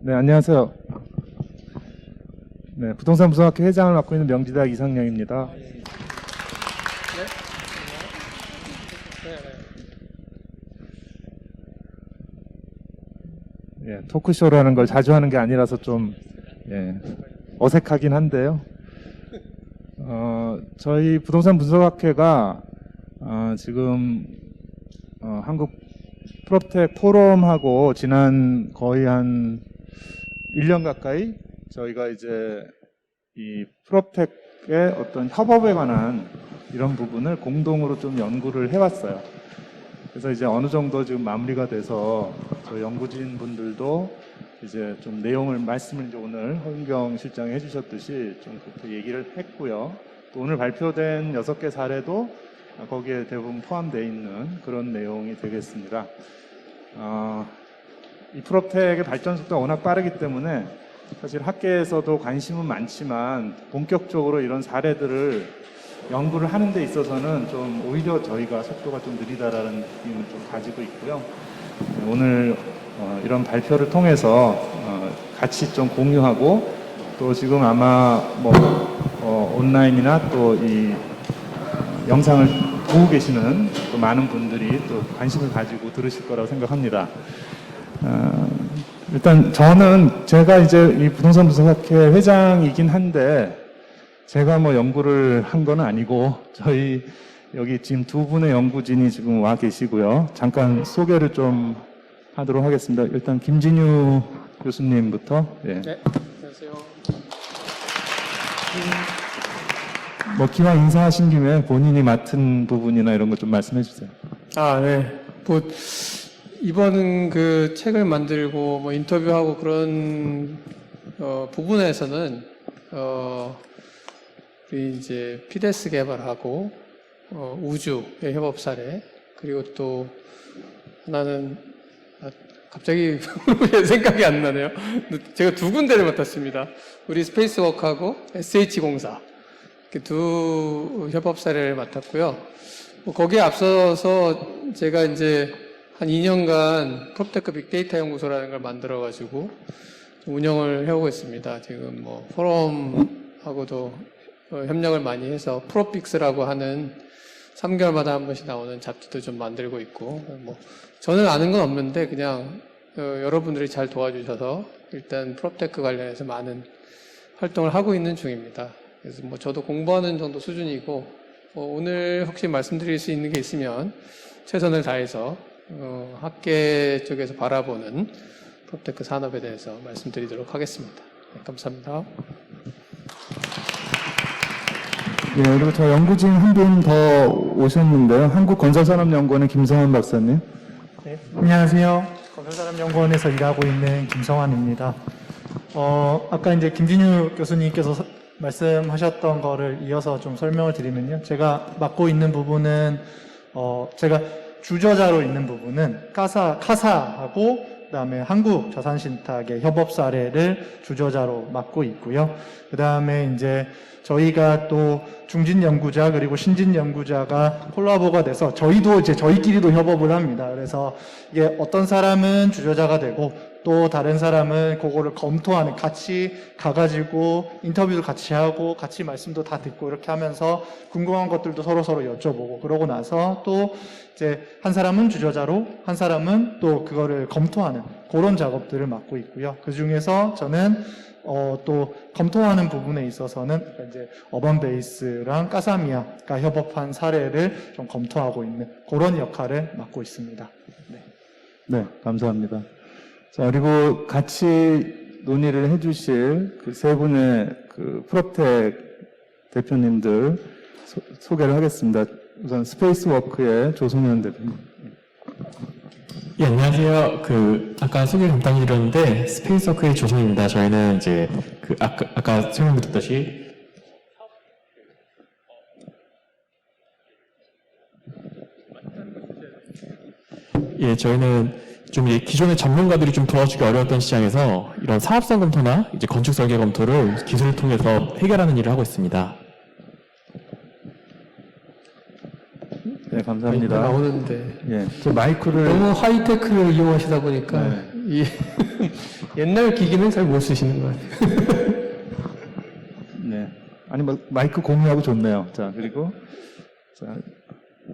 네, 안녕하세요. 네, 부동산 부서학회 회장을 맡고 있는 명지대학 이상영입니다. 토크쇼라는 걸 자주 하는 게 아니라서 좀 어색하긴 한데요. 저희 부동산 분석학회가 지금 한국 프롭텍 포럼하고 지난 거의 한 1년 가까이 저희가 이제 이 프롭텍의 어떤 협업에 관한 이런 부분을 공동으로 좀 연구를 해왔어요. 그래서 이제 어느 정도 지금 마무리가 돼서 저희 연구진 분들도 이제 좀 내용을 말씀을 이제 오늘 허윤경 실장이 해주셨듯이 좀 그렇게 얘기를 했고요. 또 오늘 발표된 6개 사례도 거기에 대부분 포함되어 있는 그런 내용이 되겠습니다. 이 프롭텍의 발전 속도가 워낙 빠르기 때문에 사실 학계에서도 관심은 많지만 본격적으로 이런 사례들을 연구를 하는 데 있어서는 좀 오히려 저희가 속도가 좀 느리다라는 느낌을 좀 가지고 있고요. 오늘 이런 발표를 통해서 같이 좀 공유하고 또 지금 아마 온라인이나 또 이 영상을 보고 계시는 또 많은 분들이 또 관심을 가지고 들으실 거라고 생각합니다. 일단 저는 제가 이제 이 부동산 분석학회 회장이긴 한데 제가 뭐 연구를 한 건 아니고 저희 여기 지금 두 분의 연구진이 지금 와 계시고요. 잠깐 소개를 좀 하도록 하겠습니다. 일단 김진유 교수님부터. 네, 안녕하세요. 기왕 인사하신 김에 본인이 맡은 부분이나 이런 거 좀 말씀해 주세요. 네. 이번은 그 책을 만들고 인터뷰하고 그런 부분에서는 우리 이제 피데스 개발하고 우주의 협업 사례, 그리고 또 하나는 갑자기 생각이 안 나네요. 제가 두 군데를 맡았습니다. 우리 스페이스워크하고 SH공사 이렇게 두 협업 사례를 맡았고요. 거기에 앞서서 제가 이제 한 2년간 프롭테크 빅데이터 연구소라는 걸 만들어가지고 운영을 해오고 있습니다. 지금 포럼하고도 협력을 많이 해서 프로픽스라고 하는 3개월마다 한 번씩 나오는 잡지도 좀 만들고 있고, 저는 아는 건 없는데 그냥 여러분들이 잘 도와주셔서 일단 프롭테크 관련해서 많은 활동을 하고 있는 중입니다. 그래서 저도 공부하는 정도 수준이고, 오늘 혹시 말씀드릴 수 있는 게 있으면 최선을 다해서 학계 쪽에서 바라보는 프롭테크 산업에 대해서 말씀드리도록 하겠습니다. 네, 감사합니다. 그리고 저 연구진 한 분 더 오셨는데요. 한국건설산업연구원의 김성환 박사님. 네, 안녕하세요. 건설산업연구원에서 일하고 있는 김성환입니다. 아까 이제 김진유 교수님께서 말씀하셨던 거를 이어서 좀 설명을 드리면요. 제가 맡고 있는 부분은, 제가 주저자로 있는 부분은 카사하고 그다음에 한국자산신탁의 협업 사례를 주저자로 맡고 있고요. 그다음에 이제 저희가 또 중진 연구자 그리고 신진 연구자가 콜라보가 돼서 저희도 이제 저희끼리도 협업을 합니다. 그래서 이게 어떤 사람은 주저자가 되고 또 다른 사람은 그거를 검토하는, 같이 가가지고 인터뷰도 같이 하고 같이 말씀도 다 듣고 이렇게 하면서 궁금한 것들도 서로 여쭤보고, 그러고 나서 또 이제 한 사람은 주저자로 한 사람은 또 그거를 검토하는 그런 작업들을 맡고 있고요. 그 중에서 저는 또 검토하는 부분에 있어서는 이제 어반베이스랑 까사미아가 협업한 사례를 좀 검토하고 있는 그런 역할을 맡고 있습니다. 네, 감사합니다. 자, 그리고 같이 논의를 해주실 그 세 분의 그 프롭텍 대표님들 소개를 하겠습니다. 우선 스페이스워크의 조성현 대표님. 예, 안녕하세요. 아까 소개 간단히 드렸는데, 스페이스워크의 조성입니다. 저희는 이제, 아까 설명드렸듯이, 저희는 좀 기존의 전문가들이 좀 도와주기 어려웠던 시장에서 이런 사업성 검토나 이제 건축 설계 검토를 기술을 통해서 해결하는 일을 하고 있습니다. 네, 감사합니다. 나오는데 저 마이크를 너무 하이테크를 이용하시다 보니까 이 옛날 기기는 잘 못 쓰시는 것 같아요. 네. 아니, 뭐, 마이크 공유하고 좋네요. 자, 그리고, 자,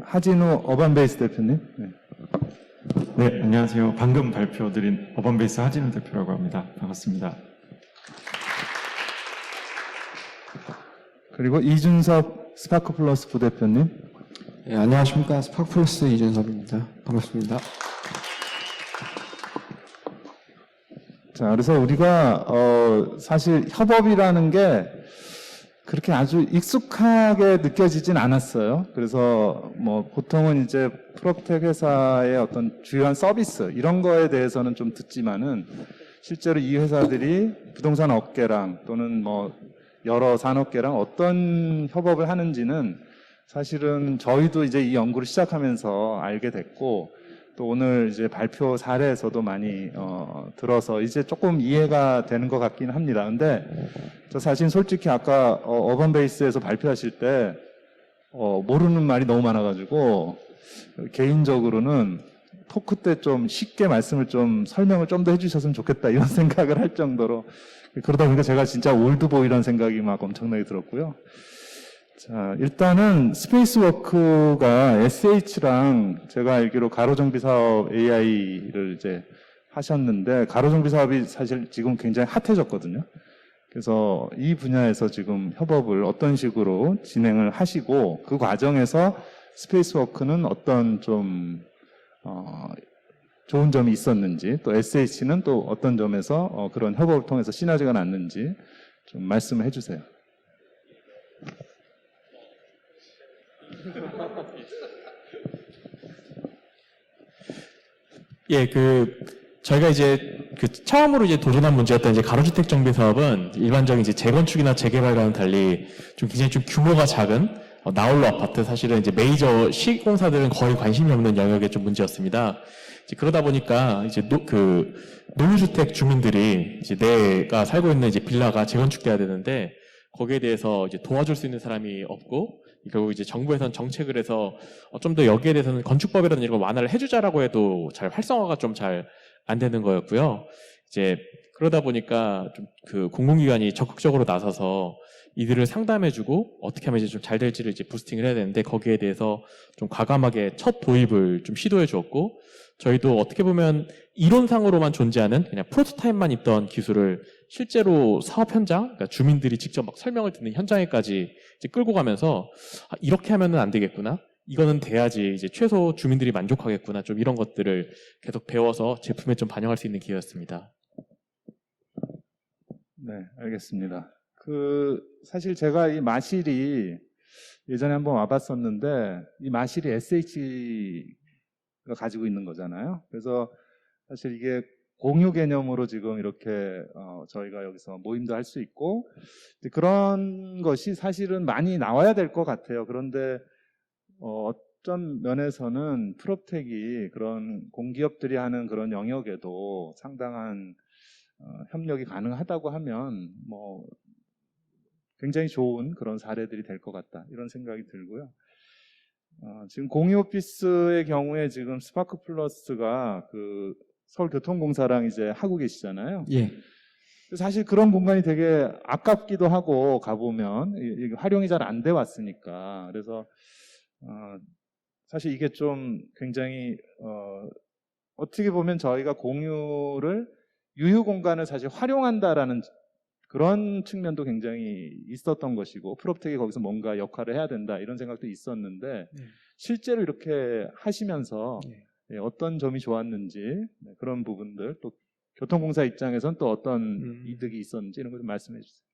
하진우 어반베이스 대표님. 네. 네, 안녕하세요. 방금 발표드린 어반베이스 하진우 대표라고 합니다. 반갑습니다. 그리고 이준섭 스파크 플러스 부대표님. 네, 안녕하십니까. 스파크플러스 이준섭입니다. 반갑습니다. 자, 그래서 우리가, 사실 협업이라는 게 그렇게 아주 익숙하게 느껴지진 않았어요. 그래서 뭐 보통은 이제 프로텍 회사의 어떤 주요한 서비스 이런 거에 대해서는 좀 듣지만은 실제로 이 회사들이 부동산 업계랑 또는 뭐 여러 산업계랑 어떤 협업을 하는지는 사실은 저희도 이제 이 연구를 시작하면서 알게 됐고 또 오늘 이제 발표 사례에서도 많이 들어서 이제 조금 이해가 되는 것 같긴 합니다. 근데 저 사실 솔직히 아까 어반베이스에서 발표하실 때 모르는 말이 너무 많아가지고 개인적으로는 토크 때 좀 쉽게 말씀을 좀 설명을 좀 더 해주셨으면 좋겠다 이런 생각을 할 정도로 그러다 보니까 제가 진짜 올드보이라는 생각이 막 엄청나게 들었고요. 자, 일단은 스페이스워크가 SH랑 제가 알기로 가로정비 사업 AI를 이제 하셨는데 가로정비 사업이 사실 지금 굉장히 핫해졌거든요. 그래서 이 분야에서 지금 협업을 어떤 식으로 진행을 하시고 그 과정에서 스페이스워크는 어떤 좀 좋은 점이 있었는지 또 SH는 또 어떤 점에서 그런 협업을 통해서 시너지가 났는지 좀 말씀을 해주세요. 예, 저희가 이제 처음으로 이제 도전한 문제였던 이제 가로주택 정비 사업은 일반적인 이제 재건축이나 재개발과는 달리 좀 굉장히 좀 규모가 작은 나홀로 아파트 사실은 이제 메이저 시공사들은 거의 관심이 없는 영역의 좀 문제였습니다. 이제 그러다 보니까 이제 노후주택 주민들이 이제 내가 살고 있는 이제 빌라가 재건축돼야 되는데 거기에 대해서 이제 도와줄 수 있는 사람이 없고 결국 이제 정부에서는 정책을 해서 좀 더 여기에 대해서는 건축법이라는 이런 걸 완화를 해주자라고 해도 잘 활성화가 좀 잘 안 되는 거였고요. 이제 그러다 보니까 좀 공공기관이 적극적으로 나서서 이들을 상담해주고 어떻게 하면 이제 좀 잘 될지를 이제 부스팅을 해야 되는데 거기에 대해서 좀 과감하게 첫 도입을 좀 시도해 주었고 저희도 어떻게 보면 이론상으로만 존재하는 그냥 프로토타입만 있던 기술을 실제로 사업 현장, 그러니까 주민들이 직접 막 설명을 듣는 현장에까지 이제 끌고 가면서 이렇게 하면은 안 되겠구나. 이거는 돼야지 이제 최소 주민들이 만족하겠구나. 좀 이런 것들을 계속 배워서 제품에 좀 반영할 수 있는 기회였습니다. 네, 알겠습니다. 사실 제가 이 마실이 예전에 한번 와봤었는데 이 마실이 SH가 가지고 있는 거잖아요. 그래서 사실 이게 공유 개념으로 지금 이렇게 저희가 여기서 모임도 할 수 있고 그런 것이 사실은 많이 나와야 될 것 같아요. 그런데 어떤 면에서는 프롭텍이 그런 공기업들이 하는 그런 영역에도 상당한 협력이 가능하다고 하면 뭐 굉장히 좋은 그런 사례들이 될 것 같다 이런 생각이 들고요. 지금 공유 오피스의 경우에 지금 스파크 플러스가 서울교통공사랑 이제 하고 계시잖아요. 예. 사실 그런 공간이 되게 아깝기도 하고 가보면 이게 활용이 잘 안 돼 왔으니까 그래서 사실 이게 좀 굉장히 어떻게 보면 저희가 공유를 유휴 공간을 사실 활용한다라는 그런 측면도 굉장히 있었던 것이고 프롭텍이 거기서 뭔가 역할을 해야 된다 이런 생각도 있었는데 실제로 이렇게 하시면서 어떤 점이 좋았는지 그런 부분들 또 교통공사 입장에서는 또 어떤 이득이 있었는지 이런 거 좀 말씀해 주세요.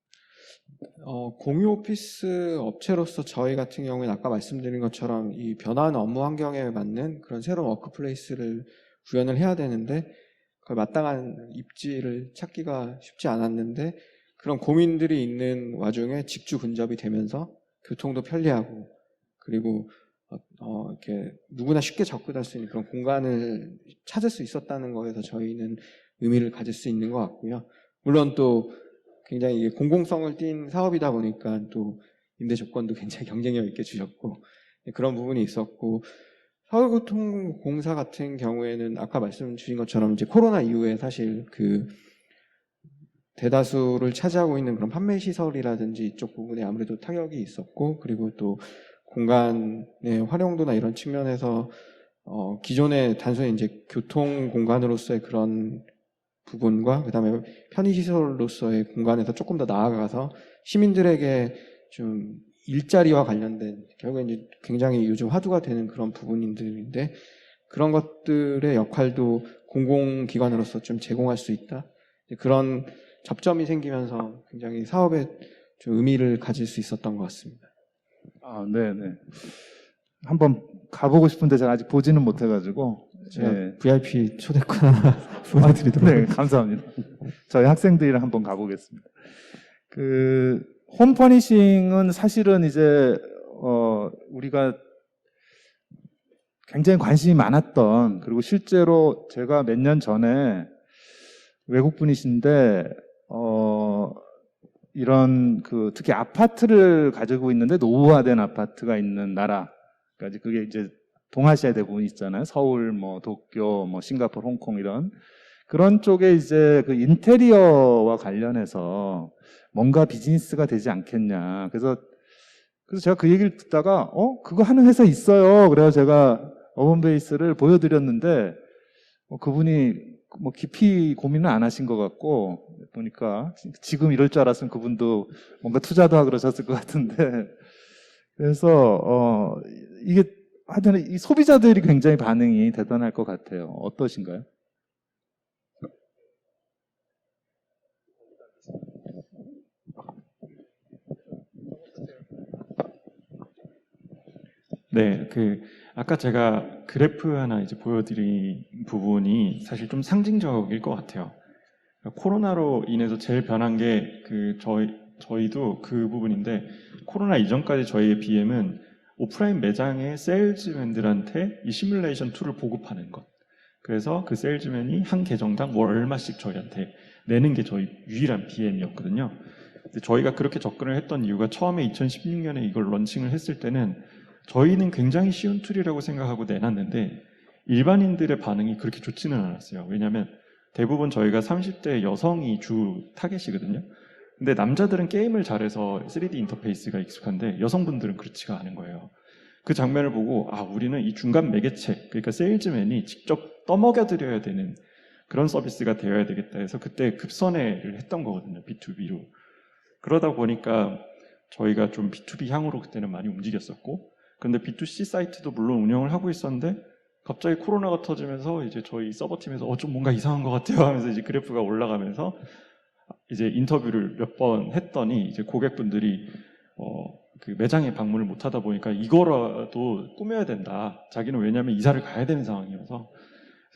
공유 오피스 업체로서 저희 같은 경우에는 아까 말씀드린 것처럼 이 변화하는 업무 환경에 맞는 그런 새로운 워크플레이스를 구현을 해야 되는데 그걸 마땅한 입지를 찾기가 쉽지 않았는데 그런 고민들이 있는 와중에 직주 근접이 되면서 교통도 편리하고 그리고 이렇게 누구나 쉽게 접근할 수 있는 그런 공간을 찾을 수 있었다는 거에서 저희는 의미를 가질 수 있는 것 같고요. 물론 또 굉장히 이게 공공성을 띈 사업이다 보니까 또 임대 조건도 굉장히 경쟁력 있게 주셨고 그런 부분이 있었고 서울교통공사 같은 경우에는 아까 말씀 주신 것처럼 이제 코로나 이후에 사실 그 대다수를 차지하고 있는 그런 판매 시설이라든지 이쪽 부분에 아무래도 타격이 있었고, 그리고 또 공간의 활용도나 이런 측면에서 기존의 단순히 이제 교통 공간으로서의 그런 부분과 그다음에 편의시설로서의 공간에서 조금 더 나아가서 시민들에게 좀 일자리와 관련된 결국에 이제 굉장히 요즘 화두가 되는 그런 부분들인데, 그런 것들의 역할도 공공기관으로서 좀 제공할 수 있다. 그런 접점이 생기면서 굉장히 사업에 좀 의미를 가질 수 있었던 것 같습니다. 아, 네네. 한번 가보고 싶은데 제가 아직 보지는 못해가지고. 제가 네. VIP 초대권 하나 보내드리도록 네, 감사합니다. 저희 학생들이랑 한번 가보겠습니다. 그 홈퍼니싱은 사실은 이제 우리가 굉장히 관심이 많았던, 그리고 실제로 제가 몇 년 전에 외국 분이신데 이런 그 특히 아파트를 가지고 있는데 노후화된 아파트가 있는 나라, 그러니까 그게 이제 동아시아 대부분 있잖아요. 서울, 뭐 도쿄, 뭐 싱가포르, 홍콩 이런 그런 쪽에 이제 그 인테리어와 관련해서 뭔가 비즈니스가 되지 않겠냐. 그래서 제가 그 얘기를 듣다가 그거 하는 회사 있어요. 그래서 제가 어번베이스를 보여드렸는데 그분이 뭐 깊이 고민은 안 하신 것 같고, 보니까 지금 이럴 줄 알았으면 그분도 뭔가 투자도 하고 그러셨을 것 같은데, 그래서 이게 하여튼 이 소비자들이 굉장히 반응이 대단할 것 같아요. 어떠신가요? 네, 아까 제가 그래프 하나 이제 보여드린 부분이 사실 좀 상징적일 것 같아요. 코로나로 인해서 제일 변한 게 저희도 그 부분인데, 코로나 이전까지 저희의 BM은 오프라인 매장의 세일즈맨들한테 이 시뮬레이션 툴을 보급하는 것. 그래서 그 세일즈맨이 한 계정당 월 얼마씩 저희한테 내는 게 저희 유일한 BM이었거든요. 근데 저희가 그렇게 접근을 했던 이유가, 처음에 2016년에 이걸 런칭을 했을 때는 저희는 굉장히 쉬운 툴이라고 생각하고 내놨는데 일반인들의 반응이 그렇게 좋지는 않았어요. 왜냐하면 대부분 저희가 30대 여성이 주 타겟이거든요. 근데 남자들은 게임을 잘해서 3D 인터페이스가 익숙한데 여성분들은 그렇지가 않은 거예요. 그 장면을 보고 우리는 이 중간 매개체, 그러니까 세일즈맨이 직접 떠먹여드려야 되는 그런 서비스가 되어야 되겠다 해서 그때 급선회를 했던 거거든요. B2B로. 그러다 보니까 저희가 좀 B2B 향으로 그때는 많이 움직였었고, 근데 B2C 사이트도 물론 운영을 하고 있었는데 갑자기 코로나가 터지면서 이제 저희 서버팀에서 좀 뭔가 이상한 것 같아요 하면서 이제 그래프가 올라가면서 이제 인터뷰를 몇 번 했더니 이제 고객분들이 그 매장에 방문을 못 하다 보니까 이거라도 꾸며야 된다. 자기는 왜냐하면 이사를 가야 되는 상황이어서.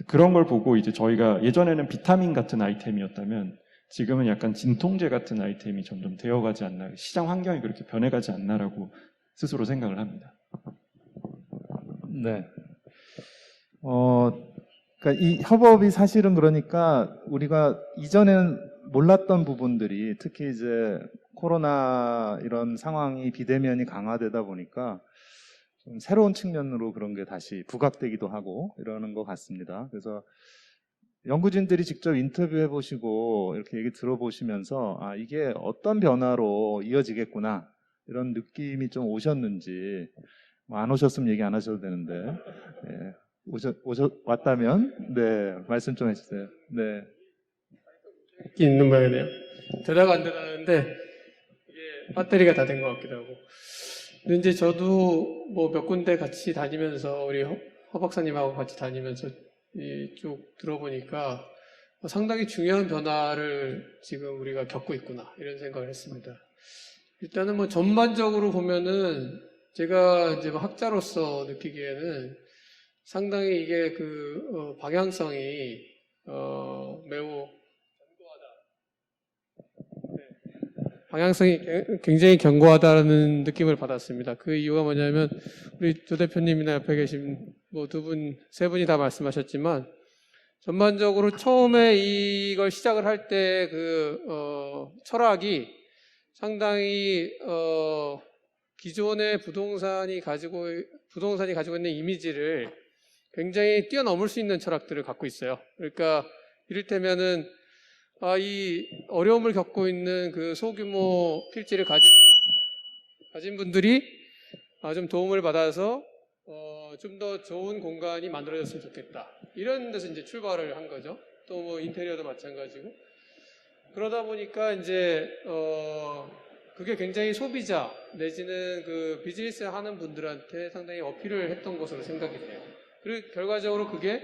그런 걸 보고 이제 저희가 예전에는 비타민 같은 아이템이었다면 지금은 약간 진통제 같은 아이템이 점점 되어가지 않나, 시장 환경이 그렇게 변해가지 않나라고 스스로 생각을 합니다. 네. 그러니까 이 협업이 사실은, 그러니까 우리가 이전에는 몰랐던 부분들이, 특히 이제 코로나 이런 상황이 비대면이 강화되다 보니까 좀 새로운 측면으로 그런 게 다시 부각되기도 하고 이러는 것 같습니다. 그래서 연구진들이 직접 인터뷰해 보시고 이렇게 얘기 들어보시면서 이게 어떤 변화로 이어지겠구나 이런 느낌이 좀 오셨는지, 뭐 안 오셨으면 얘기 안 하셔도 되는데, 왔다면 네, 말씀 좀 해주세요. 네. 있는 모양이네요. 되다가 안 되다는데 이게 배터리가 다 된 것 같기도 하고. 근데 이제 저도 뭐 몇 군데 같이 다니면서, 우리 허 박사님하고 같이 다니면서 쭉 들어보니까 상당히 중요한 변화를 지금 우리가 겪고 있구나 이런 생각을 했습니다. 일단은 뭐 전반적으로 보면은 제가 이제 뭐 학자로서 느끼기에는 상당히 이게 방향성이 매우 방향성이 굉장히 견고하다는 느낌을 받았습니다. 그 이유가 뭐냐면, 우리 조 대표님이나 옆에 계신 뭐 두 분, 세 분이 다 말씀하셨지만, 전반적으로 처음에 이걸 시작을 할 때 철학이 상당히 기존의 부동산이 가지고 있는 이미지를 굉장히 뛰어넘을 수 있는 철학들을 갖고 있어요. 그러니까 이를테면은 이 어려움을 겪고 있는 그 소규모 필지를 가진 분들이 좀 도움을 받아서 좀 더 좋은 공간이 만들어졌으면 좋겠다. 이런 데서 이제 출발을 한 거죠. 또 뭐 인테리어도 마찬가지고. 그러다 보니까 이제 그게 굉장히 소비자 내지는 그 비즈니스 하는 분들한테 상당히 어필을 했던 것으로 생각이 돼요. 그리고 결과적으로 그게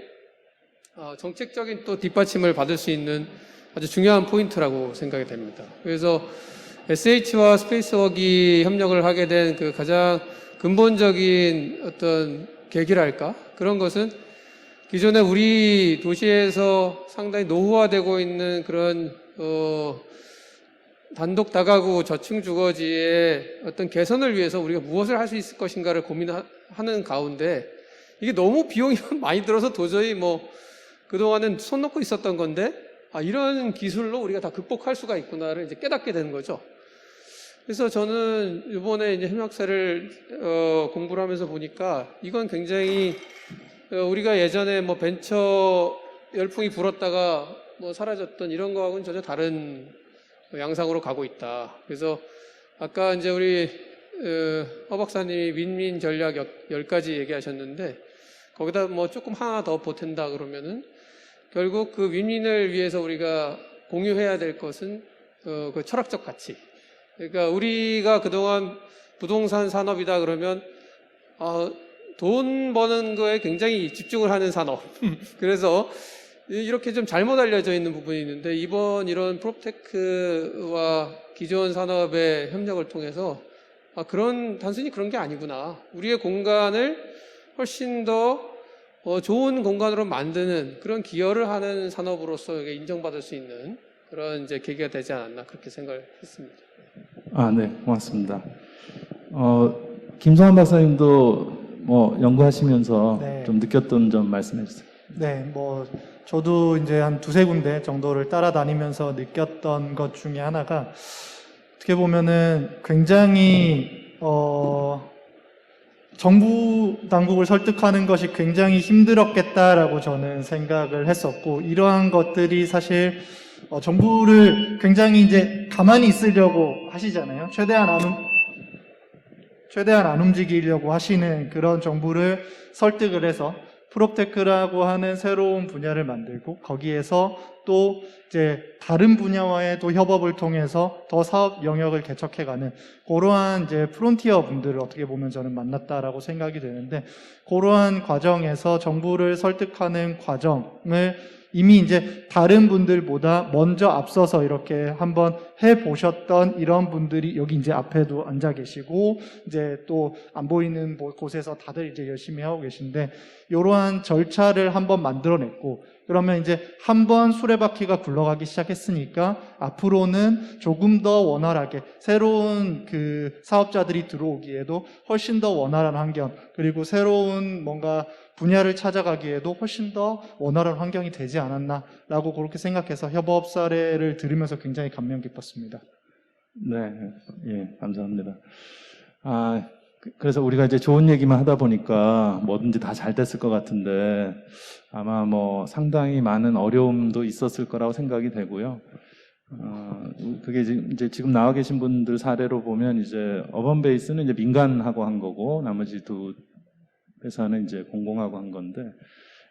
정책적인 또 뒷받침을 받을 수 있는 아주 중요한 포인트라고 생각이 됩니다. 그래서 SH와 스페이스웍이 협력을 하게 된 그 가장 근본적인 어떤 계기랄까? 그런 것은 기존에 우리 도시에서 상당히 노후화되고 있는 그런 단독 다가구 저층 주거지의 어떤 개선을 위해서 우리가 무엇을 할 수 있을 것인가를 고민하는 가운데 이게 너무 비용이 많이 들어서 도저히 뭐 그동안은 손 놓고 있었던 건데 이런 기술로 우리가 다 극복할 수가 있구나를 이제 깨닫게 되는 거죠. 그래서 저는 이번에 이제 협력사를 공부를 하면서 보니까 이건 굉장히 우리가 예전에 뭐 벤처 열풍이 불었다가 뭐 사라졌던 이런 거하고는 전혀 다른 양상으로 가고 있다. 그래서 아까 이제 우리 허 박사님이 윈윈 전략 10가지 얘기하셨는데 거기다 뭐 조금 하나 더 보탠다 그러면은 결국 그 윈윈을 위해서 우리가 공유해야 될 것은 그 철학적 가치. 그러니까 우리가 그동안 부동산 산업이다 그러면 돈 버는 거에 굉장히 집중을 하는 산업. 그래서 이렇게 좀 잘못 알려져 있는 부분이 있는데 이번 이런 프롭테크와 기존 산업의 협력을 통해서 단순히 그런 게 아니구나. 우리의 공간을 훨씬 더 좋은 공간으로 만드는 그런 기여를 하는 산업으로서 인정받을 수 있는 그런 이제 계기가 되지 않았나 그렇게 생각을 했습니다. 네, 고맙습니다. 김성환 박사님도 뭐 연구하시면서 네. 좀 느꼈던 점 말씀해 주세요. 네, 뭐 저도 이제 한 두세 군데 정도를 따라다니면서 느꼈던 것 중에 하나가 어떻게 보면은 굉장히 정부 당국을 설득하는 것이 굉장히 힘들었겠다라고 저는 생각을 했었고 이러한 것들이 사실 정부를 굉장히 이제 가만히 있으려고 하시잖아요. 최대한 안 움직이려고 하시는 그런 정부를 설득을 해서 프롭테크라고 하는 새로운 분야를 만들고 거기에서 또 이제 다른 분야와의 또 협업을 통해서 더 사업 영역을 개척해가는 그러한 이제 프론티어 분들을 어떻게 보면 저는 만났다라고 생각이 되는데 그러한 과정에서 정부를 설득하는 과정을 이미 이제 다른 분들보다 먼저 앞서서 이렇게 한번 해보셨던 이런 분들이 여기 이제 앞에도 앉아 계시고 이제 또 안 보이는 곳에서 다들 이제 열심히 하고 계신데 이러한 절차를 한번 만들어냈고 그러면 이제 한번 수레바퀴가 굴러가기 시작했으니까 앞으로는 조금 더 원활하게 새로운 그 사업자들이 들어오기에도 훨씬 더 원활한 환경 그리고 새로운 뭔가 분야를 찾아가기에도 훨씬 더 원활한 환경이 되지 않았나라고 그렇게 생각해서 협업 사례를 들으면서 굉장히 감명 깊었습니다. 네, 예, 감사합니다. 그래서 우리가 이제 좋은 얘기만 하다 보니까 뭐든지 다 잘 됐을 것 같은데 아마 뭐 상당히 많은 어려움도 있었을 거라고 생각이 되고요. 그게 이제 지금 나와 계신 분들 사례로 보면 이제 어반베이스는 이제 민간하고 한 거고 나머지 두 회사는 이제 공공하고 한 건데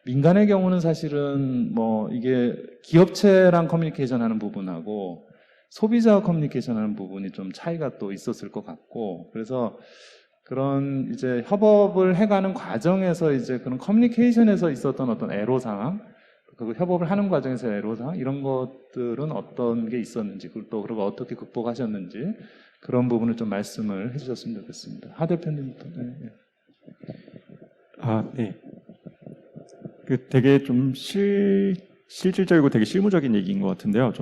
민간의 경우는 사실은 뭐 이게 기업체랑 커뮤니케이션 하는 부분하고 소비자와 커뮤니케이션 하는 부분이 좀 차이가 또 있었을 것 같고 그래서 그런 이제 협업을 해가는 과정에서 이제 그런 커뮤니케이션에서 있었던 어떤 애로사항, 그 협업을 하는 과정에서 애로사항 이런 것들은 어떤 게 있었는지 그리고 어떻게 극복하셨는지 그런 부분을 좀 말씀을 해주셨으면 좋겠습니다. 하 대표님부터. 네. 네. 그 되게 좀 실질적이고 되게 실무적인 얘기인 것 같은데요.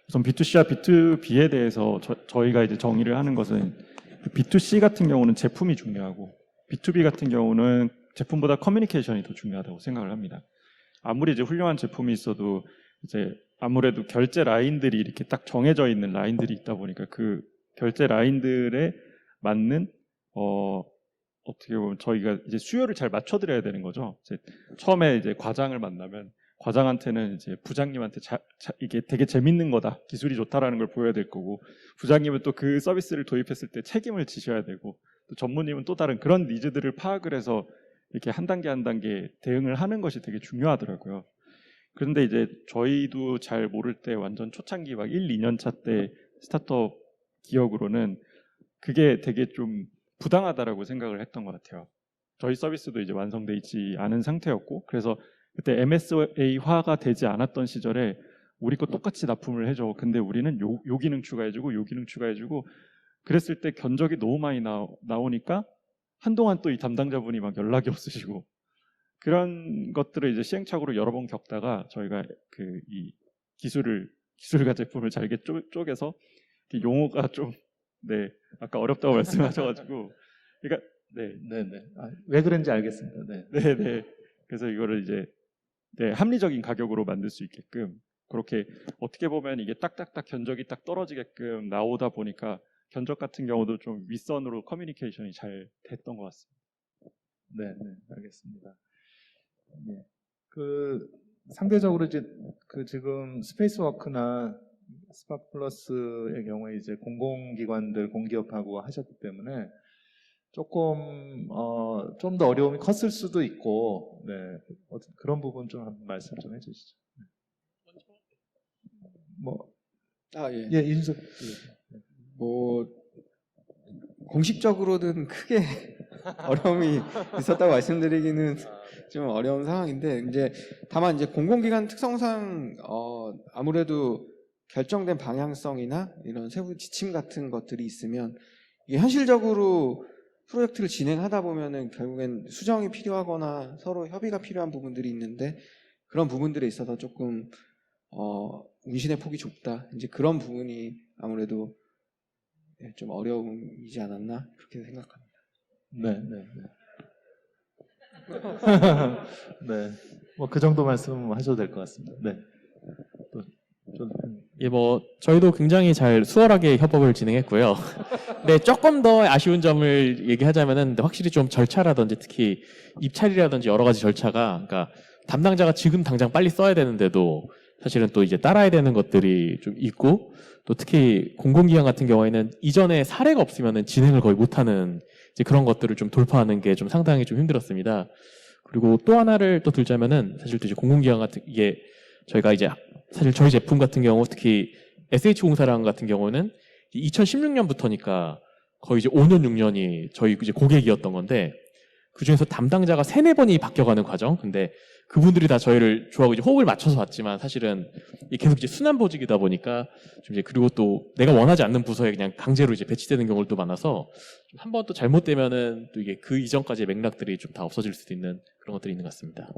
우선 B2C와 B2B에 대해서 저희가 이제 정의를 하는 것은 B2C 같은 경우는 제품이 중요하고 B2B 같은 경우는 제품보다 커뮤니케이션이 더 중요하다고 생각을 합니다. 아무리 이제 훌륭한 제품이 있어도 이제 아무래도 결제 라인들이 이렇게 딱 정해져 있는 라인들이 있다 보니까 그 결제 라인들의 맞는 어떻게 보면 저희가 이제 수요를 잘 맞춰드려야 되는 거죠. 이제 처음에 이제 과장을 만나면 과장한테는 이제 부장님한테 이게 되게 재밌는 거다, 기술이 좋다라는 걸 보여야 될 거고, 부장님은 또 그 서비스를 도입했을 때 책임을 지셔야 되고, 또 전무님은 또 다른 그런 니즈들을 파악을 해서 이렇게 한 단계 한 단계 대응을 하는 것이 되게 중요하더라고요. 그런데 이제 저희도 잘 모를 때 완전 초창기 막 1, 2년 차 때 스타트업 기억으로는 그게 되게 좀 부당하다라고 생각을 했던 것 같아요. 저희 서비스도 이제 완성돼 있지 않은 상태였고, 그래서 그때 MSA화가 되지 않았던 시절에 우리 거 똑같이 납품을 해줘. 근데 우리는 요 기능 추가해주고 요 기능 추가해주고, 그랬을 때 견적이 너무 많이 나오니까 한동안 또 이 담당자분이 막 연락이 없으시고, 그런 것들을 이제 시행착오로 여러 번 겪다가 저희가 그 이 기술과 제품을 잘게 쪼개서 용어가 좀 아까 어렵다고 말씀하셔가지고, 그러니까 네네. 왜 그런지 알겠습니다. 네. 네. 그래서 이거를 이제 합리적인 가격으로 만들 수 있게끔, 그렇게 어떻게 보면 이게 딱딱딱 견적이 딱 떨어지게끔 나오다 보니까 견적 같은 경우도 좀 윗선으로 커뮤니케이션이 잘 됐던 것 같습니다. 네, 알겠습니다. 예. 그 상대적으로 이제 그 지금 스페이스워크나 스파플러스의 경우에 이제 공공기관들, 공기업하고 하셨기 때문에 조금 좀 더 어려움이 컸을 수도 있고, 네, 그런 부분 좀 한번 말씀 좀 해주시죠. 예. 예, 이준석. 뭐 공식적으로는 크게 어려움이 있었다고 말씀드리기는 좀 어려운 상황인데, 이제 다만 이제 공공기관 특성상 아무래도 결정된 방향성이나 이런 세부 지침 같은 것들이 있으면 이게 현실적으로 프로젝트를 진행하다 보면은 결국엔 수정이 필요하거나 서로 협의가 필요한 부분들이 있는데, 그런 부분들에 있어서 조금 운신의 폭이 좁다, 이제 그런 부분이 아무래도 좀 어려움이지 않았나 그렇게 생각합니다. 네. 네. 뭐 그 정도 말씀하셔도 될 것 같습니다. 네. 예, 뭐 저희도 굉장히 잘 수월하게 협업을 진행했고요. 근데 조금 더 아쉬운 점을 얘기하자면은, 근데 확실히 좀 절차라든지 특히 입찰이라든지 여러 가지 절차가, 그러니까 담당자가 지금 당장 빨리 써야 되는데도 사실은 또 이제 따라야 되는 것들이 좀 있고, 또 특히 공공기관 같은 경우에는 이전에 사례가 없으면은 진행을 거의 못하는 이제 그런 것들을 좀 돌파하는 게 좀 상당히 좀 힘들었습니다. 그리고 또 하나를 또 들자면은, 사실 또 이제 공공기관 같은 이게 저희가 이제 사실 저희 제품 같은 경우 특히 SH공사랑 같은 경우는 2016년부터니까 거의 이제 5년 6년이 저희 이제 고객이었던 건데, 그 중에서 담당자가 3, 4번이 바뀌어가는 과정. 근데 그분들이 다 저희를 좋아하고 이제 호흡을 맞춰서 왔지만, 사실은 이게 계속 이제 순환보직이다 보니까 좀 이제, 그리고 또 내가 원하지 않는 부서에 그냥 강제로 이제 배치되는 경우도 많아서 한 번 또 잘못되면은 또 이게 그 이전까지의 맥락들이 좀 다 없어질 수도 있는 그런 것들이 있는 것 같습니다.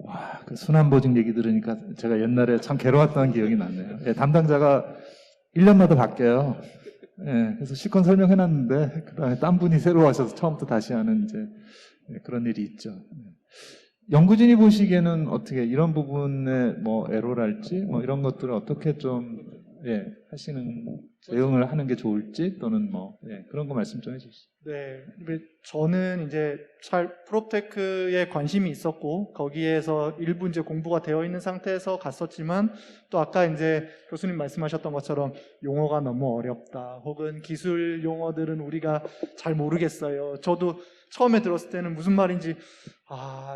와, 그 순환보직 얘기 들으니까 제가 옛날에 참 괴로웠던 기억이 나네요. 예, 담당자가 1년마다 바뀌어요. 예, 그래서 실컷 설명해놨는데 그다음에 딴 분이 새로 와셔서 처음부터 다시 하는 이제 그런 일이 있죠. 연구진이 보시기에는 어떻게 이런 부분에 뭐 에러랄지 뭐 이런 것들을 어떻게 좀 하시는, 대응을 하는 게 좋을지, 또는 뭐 그런 거 말씀 좀 해주시죠. 네, 저는 이제 프롭테크에 관심이 있었고 거기에서 일부 이제 공부가 되어 있는 상태에서 갔었지만, 또 아까 이제 교수님 말씀하셨던 것처럼 용어가 너무 어렵다, 혹은 기술 용어들은 우리가 잘 모르겠어요. 저도 처음에 들었을 때는 무슨 말인지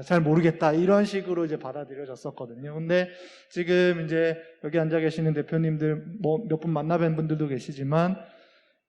잘 모르겠다, 이런 식으로 이제 받아들여졌었거든요. 근데 지금 이제 여기 앉아 계시는 대표님들 뭐 몇 분 만나뵌 분들도 계시지만,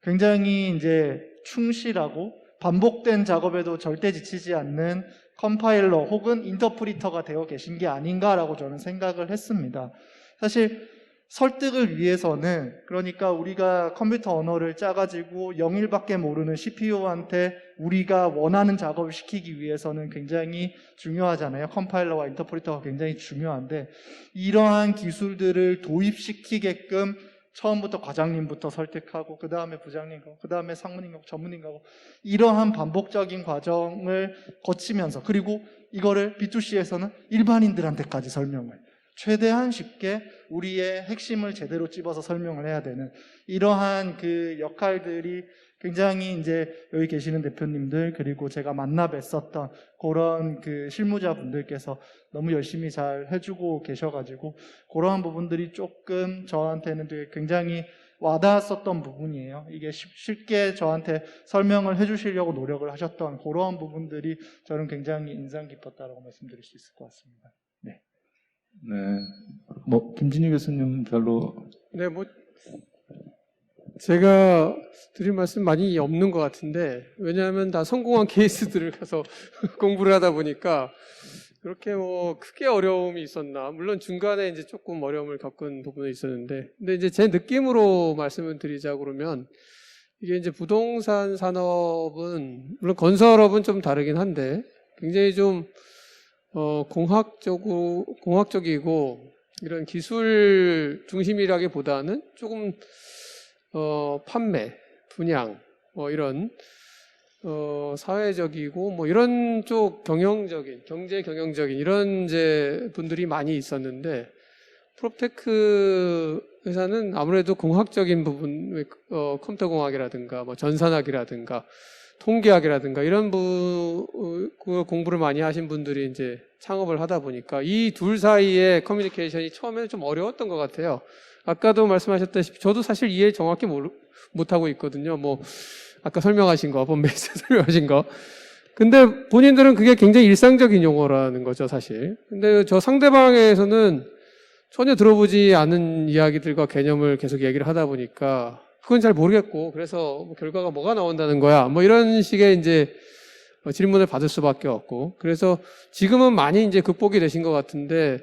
굉장히 이제 충실하고 반복된 작업에도 절대 지치지 않는 컴파일러 혹은 인터프리터가 되어 계신 게 아닌가라고 저는 생각을 했습니다. 사실 설득을 위해서는, 그러니까 우리가 컴퓨터 언어를 짜가지고 0일밖에 모르는 CPU한테 우리가 원하는 작업을 시키기 위해서는 굉장히 중요하잖아요. 컴파일러와 인터프리터가 굉장히 중요한데, 이러한 기술들을 도입시키게끔 처음부터 과장님부터 설득하고, 그 다음에 부장님 가고, 그 다음에 상무님 가고, 전무님 가고, 이러한 반복적인 과정을 거치면서, 그리고 이거를 B2C에서는 일반인들한테까지 설명을, 최대한 쉽게 우리의 핵심을 제대로 찝어서 설명을 해야 되는 이러한 그 역할들이 굉장히 이제 여기 계시는 대표님들 그리고 제가 만나 뵀었던 그런 그 실무자분들께서 너무 열심히 잘 해주고 계셔가지고 그러한 부분들이 조금 저한테는 되게 굉장히 와닿았었던 부분이에요. 이게 쉽게 저한테 설명을 해주시려고 노력을 하셨던 그러한 부분들이 저는 굉장히 인상 깊었다라고 말씀드릴 수 있을 것 같습니다. 네. 네. 뭐 김진희 교수님 별로 네, 뭐 제가 드릴 말씀 많이 없는 것 같은데 왜냐하면 다 성공한 케이스들을 가서 공부를 하다 보니까 그렇게 뭐 크게 어려움이 있었나 물론 중간에 이제 조금 어려움을 겪은 부분이 있었는데 근데 이제 제 느낌으로 말씀을 드리자 그러면 이게 이제 부동산 산업은 물론 건설업은 좀 다르긴 한데 굉장히 좀 공학적이고 이런 기술 중심이라기보다는 조금 판매, 분양, 뭐 이런 사회적이고 뭐 이런 쪽 경제 경영적인 이런 이제 분들이 많이 있었는데 프롭테크 회사는 아무래도 공학적인 부분, 컴퓨터 공학이라든가 뭐 전산학이라든가 통계학이라든가 이런 그 공부를 많이 하신 분들이 이제 창업을 하다 보니까 이 둘 사이의 커뮤니케이션이 처음에는 좀 어려웠던 것 같아요. 아까도 말씀하셨다시피 저도 사실 이해 정확히 못하고 있거든요. 뭐 아까 설명하신 거, 법메이스 설명하신 거. 근데 본인들은 그게 굉장히 일상적인 용어라는 거죠, 사실. 근데 저 상대방에서는 전혀 들어보지 않은 이야기들과 개념을 계속 얘기를 하다 보니까 그건 잘 모르겠고 그래서 뭐 결과가 뭐가 나온다는 거야. 뭐 이런 식의 이제 질문을 받을 수밖에 없고 그래서 지금은 많이 이제 극복이 되신 것 같은데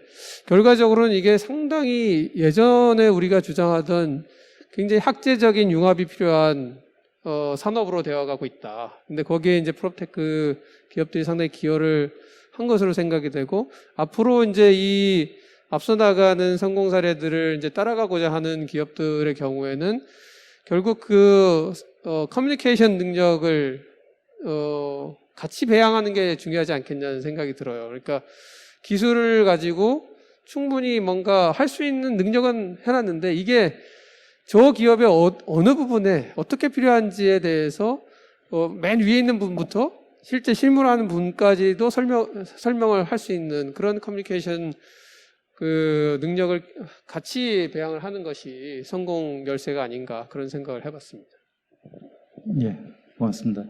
결과적으로는 이게 상당히 예전에 우리가 주장하던 굉장히 학제적인 융합이 필요한 산업으로 되어가고 있다. 근데 거기에 이제 프롭테크 기업들이 상당히 기여를 한 것으로 생각이 되고 앞으로 이제 이 앞서 나가는 성공 사례들을 이제 따라가고자 하는 기업들의 경우에는 결국 그 커뮤니케이션 능력을 같이 배양하는 게 중요하지 않겠냐는 생각이 들어요. 그러니까 기술을 가지고 충분히 뭔가 할 수 있는 능력은 해놨는데 이게 저 기업의 어느 부분에 어떻게 필요한지에 대해서 맨 위에 있는 분부터 실제 실무하는 분까지도 설명을 할 수 있는 그런 커뮤니케이션 그 능력을 같이 배양을 하는 것이 성공 열쇠가 아닌가 그런 생각을 해봤습니다. 예, 고맙습니다.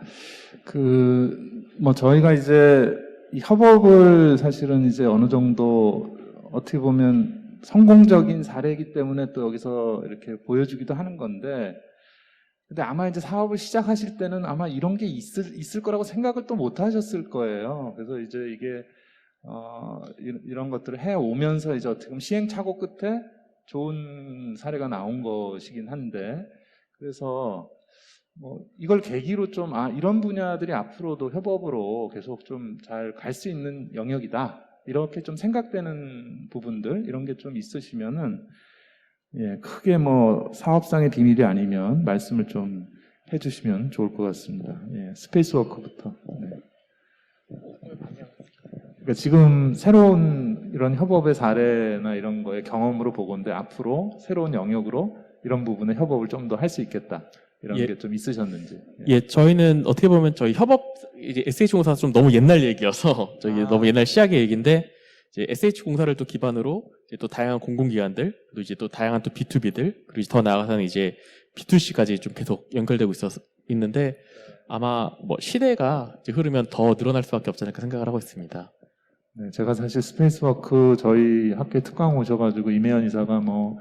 뭐 저희가 이제 이 협업을 사실은 이제 어느 정도 어떻게 보면 성공적인 사례이기 때문에 또 여기서 이렇게 보여주기도 하는 건데, 근데 아마 이제 사업을 시작하실 때는 아마 이런 게 있을 거라고 생각을 또 못 하셨을 거예요. 그래서 이제 이게 이런 것들을 해 오면서 이제 어떻게 보면 시행착오 끝에 좋은 사례가 나온 것이긴 한데, 그래서 뭐 이걸 계기로 좀 이런 분야들이 앞으로도 협업으로 계속 좀 잘 갈 수 있는 영역이다 이렇게 좀 생각되는 부분들 이런 게 좀 있으시면은 예, 크게 뭐 사업상의 비밀이 아니면 말씀을 좀 해주시면 좋을 것 같습니다. 예, 스페이스워크부터. 네. 그러니까 지금 새로운 이런 협업의 사례나 이런 거의 경험으로 보건데 앞으로 새로운 영역으로 이런 부분에 협업을 좀 더 할 수 있겠다. 이런 예. 게 좀 있으셨는지. 예, 저희는 어떻게 보면 저희 협업 이제 SH공사 좀 너무 옛날 얘기여서 저희 너무 옛날 시작의 얘기인데 이제 SH공사를 또 기반으로 이제 또 다양한 공공기관들 또 이제 또 다양한 또 B2B들 그리고 이제 더 나아가서는 이제 B2C까지 좀 계속 연결되고 있는데 아마 뭐 시대가 이제 흐르면 더 늘어날 수밖에 없지 않을까 생각을 하고 있습니다. 네, 제가 사실 스페이스워크 저희 학교에 특강 오셔가지고 이매연 이사가 뭐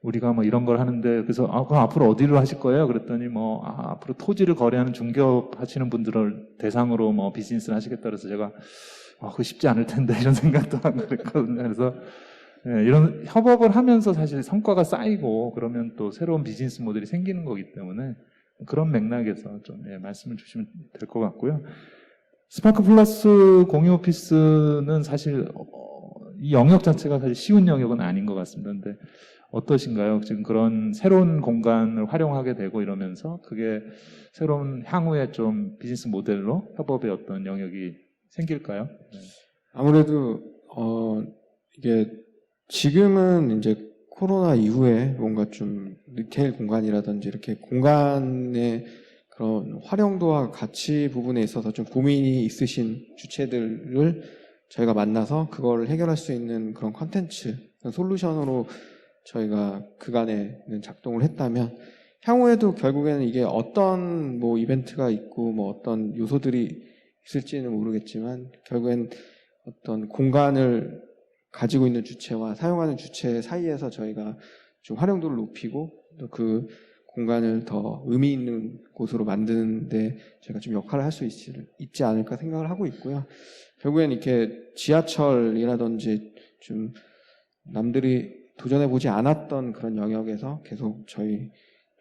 우리가 뭐 이런 걸 하는데 그래서 그럼 앞으로 어디로 하실 거예요? 그랬더니 뭐 앞으로 토지를 거래하는 중개업 하시는 분들을 대상으로 뭐 비즈니스를 하시겠다 그래서 제가 그거 쉽지 않을 텐데 이런 생각도 하고 그랬거든요. 그래서 예, 이런 협업을 하면서 사실 성과가 쌓이고 그러면 또 새로운 비즈니스 모델이 생기는 거기 때문에 그런 맥락에서 좀 말씀을 주시면 될 것 같고요. 스파크 플러스 공유 오피스는 사실 이 영역 자체가 사실 쉬운 영역은 아닌 것 같습니다. 근데 어떠신가요? 지금 그런 새로운 공간을 활용하게 되고 이러면서 그게 새로운 향후의 좀 비즈니스 모델로 협업의 어떤 영역이 생길까요? 네. 아무래도 이게 지금은 이제 코로나 이후에 뭔가 좀 리테일 공간이라든지 이렇게 공간의 그런 활용도와 가치 부분에 있어서 좀 고민이 있으신 주체들을 저희가 만나서 그걸 해결할 수 있는 그런 컨텐츠, 그런 솔루션으로 저희가 그간에는 작동을 했다면 향후에도 결국에는 이게 어떤 뭐 이벤트가 있고 뭐 어떤 요소들이 있을지는 모르겠지만 결국엔 어떤 공간을 가지고 있는 주체와 사용하는 주체 사이에서 저희가 좀 활용도를 높이고 또 그 공간을 더 의미 있는 곳으로 만드는데 저희가 좀 역할을 할 수 있지 않을까 생각을 하고 있고요. 결국엔 이렇게 지하철이라든지 좀 남들이 도전해보지 않았던 그런 영역에서 계속 저희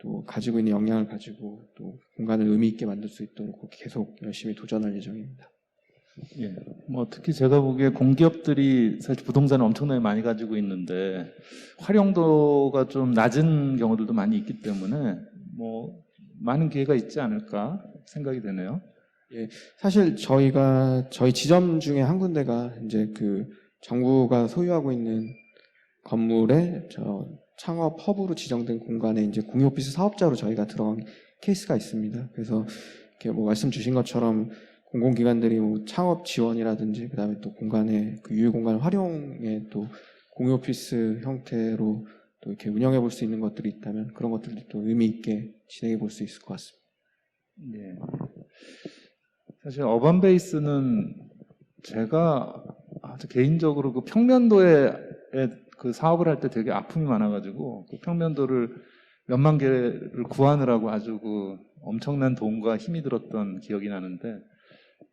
또 가지고 있는 역량을 가지고 또 공간을 의미 있게 만들 수 있도록 그렇게 계속 열심히 도전할 예정입니다. 예, 뭐 특히 제가 보기에 공기업들이 사실 부동산을 엄청나게 많이 가지고 있는데 활용도가 좀 낮은 경우들도 많이 있기 때문에 뭐 많은 기회가 있지 않을까 생각이 되네요. 예, 사실 저희 지점 중에 한 군데가 이제 그 정부가 소유하고 있는 건물에 저 창업 허브로 지정된 공간에 이제 공유 오피스 사업자로 저희가 들어간 케이스가 있습니다. 그래서 이렇게 뭐 말씀 주신 것처럼 공공기관들이 뭐 창업 지원이라든지 그다음에 또 공간의 그 유휴 공간 활용에 또 공유 오피스 형태로 또 이렇게 운영해 볼 수 있는 것들이 있다면 그런 것들도 또 의미 있게 진행해 볼 수 있을 것 같습니다. 예. 사실 어반베이스는 제가 아주 개인적으로 그 평면도에 그 사업을 할 때 되게 아픔이 많아가지고 그 평면도를 몇만 개를 구하느라고 아주 그 엄청난 돈과 힘이 들었던 기억이 나는데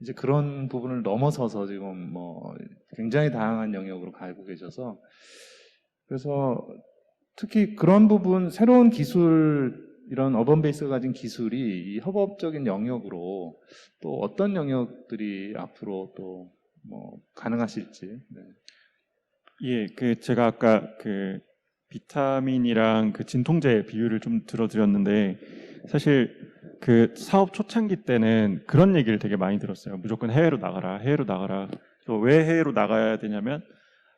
이제 그런 부분을 넘어서서 지금 뭐 굉장히 다양한 영역으로 가고 계셔서 그래서 특히 그런 부분 새로운 기술 이런 어반베이스가 가진 기술이 이 협업적인 영역으로 또 어떤 영역들이 앞으로 또 뭐 가능하실지. 네. 예, 그 제가 아까 그 비타민이랑 그 진통제 비유를 좀 들어드렸는데 사실 그 사업 초창기 때는 그런 얘기를 되게 많이 들었어요. 무조건 해외로 나가라, 해외로 나가라. 왜 해외로 나가야 되냐면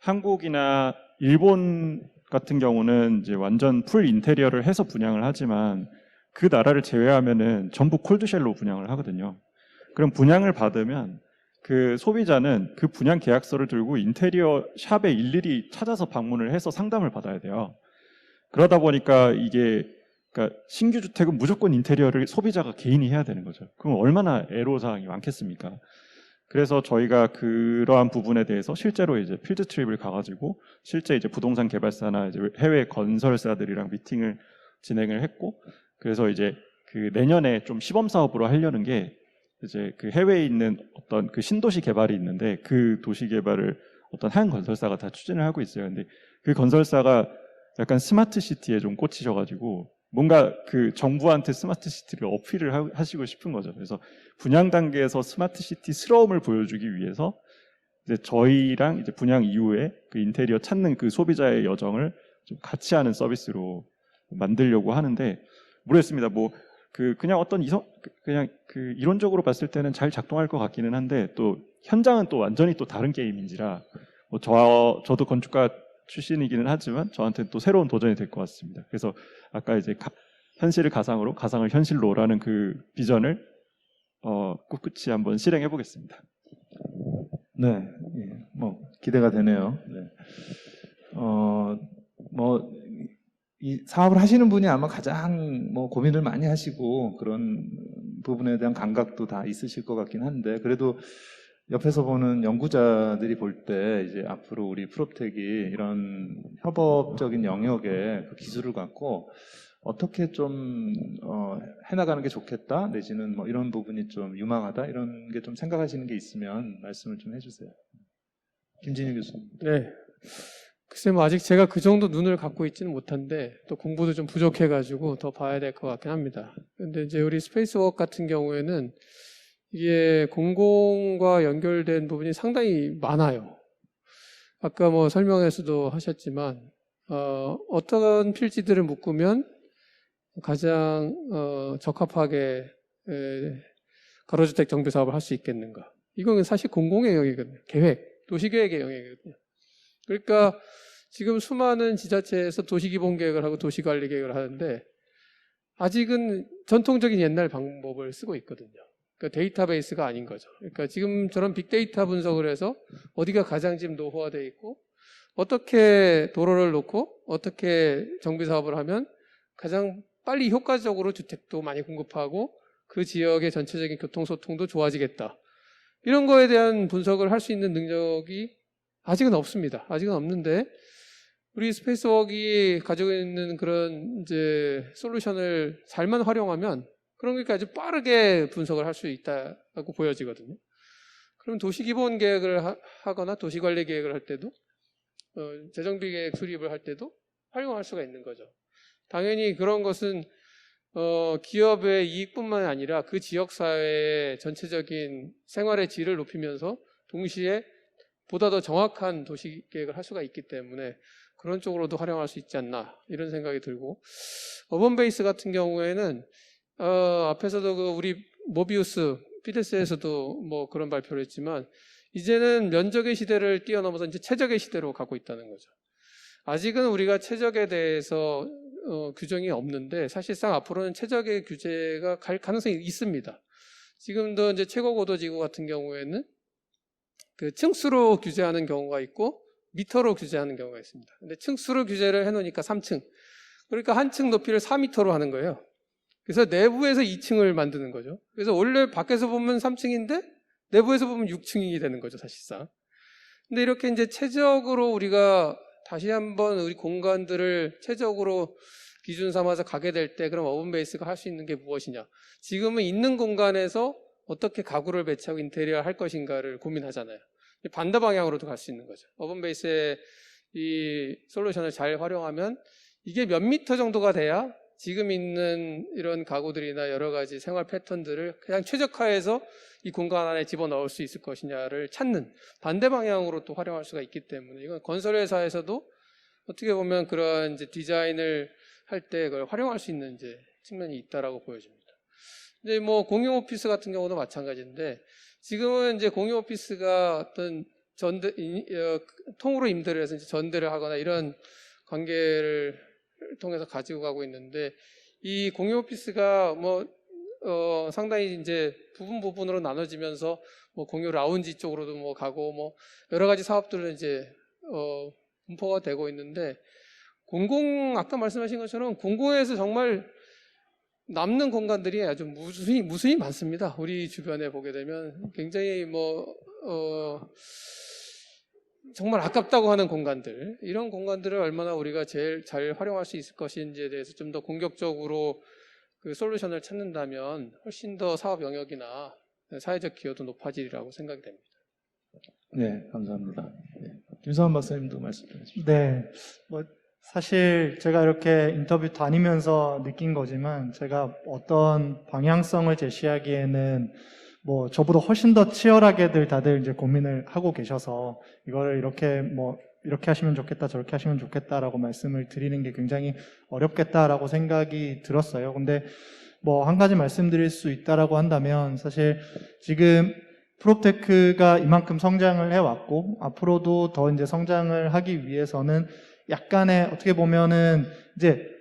한국이나 일본 같은 경우는 이제 완전 풀 인테리어를 해서 분양을 하지만 그 나라를 제외하면은 전부 콜드쉘로 분양을 하거든요. 그럼 분양을 받으면 그 소비자는 그 분양 계약서를 들고 인테리어 샵에 일일이 찾아서 방문을 해서 상담을 받아야 돼요. 그러다 보니까 이게 그러니까 신규 주택은 무조건 인테리어를 소비자가 개인이 해야 되는 거죠. 그럼 얼마나 애로사항이 많겠습니까? 그래서 저희가 그러한 부분에 대해서 실제로 이제 필드 트립을 가가지고 실제 이제 부동산 개발사나 이제 해외 건설사들이랑 미팅을 진행을 했고 그래서 이제 그 내년에 좀 시범 사업으로 하려는 게 이제 그 해외에 있는 어떤 그 신도시 개발이 있는데 그 도시 개발을 어떤 한 건설사가 다 추진을 하고 있어요. 근데 그 건설사가 약간 스마트 시티에 좀 꽂히셔가지고 뭔가 그 정부한테 스마트 시티를 어필을 하시고 싶은 거죠. 그래서 분양 단계에서 스마트 시티스러움을 보여주기 위해서 이제 저희랑 이제 분양 이후에 그 인테리어 찾는 그 소비자의 여정을 좀 같이 하는 서비스로 만들려고 하는데 모르겠습니다. 뭐 그 그냥 어떤 그냥 그 이론적으로 봤을 때는 잘 작동할 것 같기는 한데 또 현장은 또 완전히 또 다른 게임인지라 뭐 저도 건축가 출신이기는 하지만 저한테 또 새로운 도전이 될 것 같습니다. 그래서 아까 이제 현실을 가상으로, 가상을 현실로라는 그 비전을 꿋꿋이 한번 실행해 보겠습니다. 네, 예, 뭐 기대가 되네요. 네. 뭐 이 사업을 하시는 분이 아마 가장 뭐 고민을 많이 하시고 그런 부분에 대한 감각도 다 있으실 것 같긴 한데 그래도 옆에서 보는 연구자들이 볼 때 이제 앞으로 우리 프롭텍이 이런 협업적인 영역에 그 기술을 갖고 어떻게 좀 해나가는 게 좋겠다 내지는 뭐 이런 부분이 좀 유망하다 이런 게 좀 생각하시는 게 있으면 말씀을 좀 해주세요. 김진희 교수님. 네. 글쎄 뭐 아직 제가 그 정도 눈을 갖고 있지는 못한데 또 공부도 좀 부족해가지고 더 봐야 될 것 같긴 합니다. 근데 이제 우리 스페이스워크 같은 경우에는 이게 공공과 연결된 부분이 상당히 많아요. 아까 뭐 설명에서도 하셨지만 어떤 필지들을 묶으면 가장 적합하게 가로주택 정비 사업을 할 수 있겠는가. 이건 사실 공공의 영역이거든요. 계획, 도시계획의 영역이거든요. 그러니까 지금 수많은 지자체에서 도시기본계획을 하고 도시관리계획을 하는데 아직은 전통적인 옛날 방법을 쓰고 있거든요. 그러니까 데이터베이스가 아닌 거죠. 그러니까 지금처럼 빅데이터 분석을 해서 어디가 가장 지금 노후화되어 있고 어떻게 도로를 놓고 어떻게 정비사업을 하면 가장 빨리 효과적으로 주택도 많이 공급하고 그 지역의 전체적인 교통소통도 좋아지겠다. 이런 거에 대한 분석을 할 수 있는 능력이 아직은 없습니다. 아직은 없는데 우리 스페이스웍이 가지고 있는 그런 이제 솔루션을 잘만 활용하면 그런 것까지 아주 빠르게 분석을 할 수 있다고 보여지거든요. 그럼 도시기본 계획을 하거나 도시관리 계획을 할 때도 재정비 계획 수립을 할 때도 활용할 수가 있는 거죠. 당연히 그런 것은 기업의 이익뿐만 아니라 그 지역사회의 전체적인 생활의 질을 높이면서 동시에 보다 더 정확한 도시계획을 할 수가 있기 때문에 그런 쪽으로도 활용할 수 있지 않나 이런 생각이 들고 어번베이스 같은 경우에는 앞에서도 그 우리 모비우스 PDS에서도 뭐 그런 발표를 했지만 이제는 면적의 시대를 뛰어넘어서 이제 최적의 시대로 가고 있다는 거죠. 아직은 우리가 최적에 대해서 규정이 없는데 사실상 앞으로는 최적의 규제가 갈 가능성이 있습니다. 지금도 이제 최고고도지구 같은 경우에는 그 층수로 규제하는 경우가 있고 미터로 규제하는 경우가 있습니다. 근데 층수로 규제를 해놓으니까 3층. 그러니까 한 층 높이를 4m로 하는 거예요. 그래서 내부에서 2층을 만드는 거죠. 그래서 원래 밖에서 보면 3층인데 내부에서 보면 6층이 되는 거죠, 사실상. 근데 이렇게 이제 최적으로 우리가 다시 한번 우리 공간들을 최적으로 기준 삼아서 가게 될 때 그럼 어번베이스가 할 수 있는 게 무엇이냐. 지금은 있는 공간에서 어떻게 가구를 배치하고 인테리어 할 것인가를 고민하잖아요. 반대 방향으로도 갈 수 있는 거죠. 어번베이스의 이 솔루션을 잘 활용하면 이게 몇 미터 정도가 돼야 지금 있는 이런 가구들이나 여러 가지 생활 패턴들을 그냥 최적화해서 이 공간 안에 집어넣을 수 있을 것이냐를 찾는 반대 방향으로 또 활용할 수가 있기 때문에 이건 건설회사에서도 어떻게 보면 그런 이제 디자인을 할 때 그걸 활용할 수 있는 이제 측면이 있다라고 보여집니다. 이제 뭐 공용 오피스 같은 경우도 마찬가지인데 지금은 이제 공용 오피스가 어떤 통으로 임대를 해서 이제 전대를 하거나 이런 관계를 통해서 가지고 가고 있는데 이 공용 오피스가 뭐 상당히 이제 부분으로 나눠지면서 뭐 공유 라운지 쪽으로도 뭐 가고 뭐 여러 가지 사업들은 이제 분포가 되고 있는데 아까 말씀하신 것처럼 공공에서 정말 남는 공간들이 아주 무수히 많습니다. 우리 주변에 보게 되면 굉장히 정말 아깝다고 하는 공간들, 이런 공간들을 얼마나 우리가 제일 잘 활용할 수 있을 것인지에 대해서 좀 더 공격적으로 그 솔루션을 찾는다면 훨씬 더 사업 영역이나 사회적 기여도 높아지리라고 생각이 됩니다. 네, 감사합니다. 네. 김성환 박사님도 말씀해 주시죠. 네, 사실 제가 이렇게 인터뷰 다니면서 느낀 거지만 제가 어떤 방향성을 제시하기에는 저보다 훨씬 더 치열하게들 다들 이제 고민을 하고 계셔서 이거를 이렇게 하시면 좋겠다, 저렇게 하시면 좋겠다라고 말씀을 드리는 게 굉장히 어렵겠다라고 생각이 들었어요. 근데 한 가지 말씀드릴 수 있다라고 한다면 사실 지금 프롭테크가 이만큼 성장을 해왔고 앞으로도 더 이제 성장을 하기 위해서는 약간의 어떻게 보면은 이제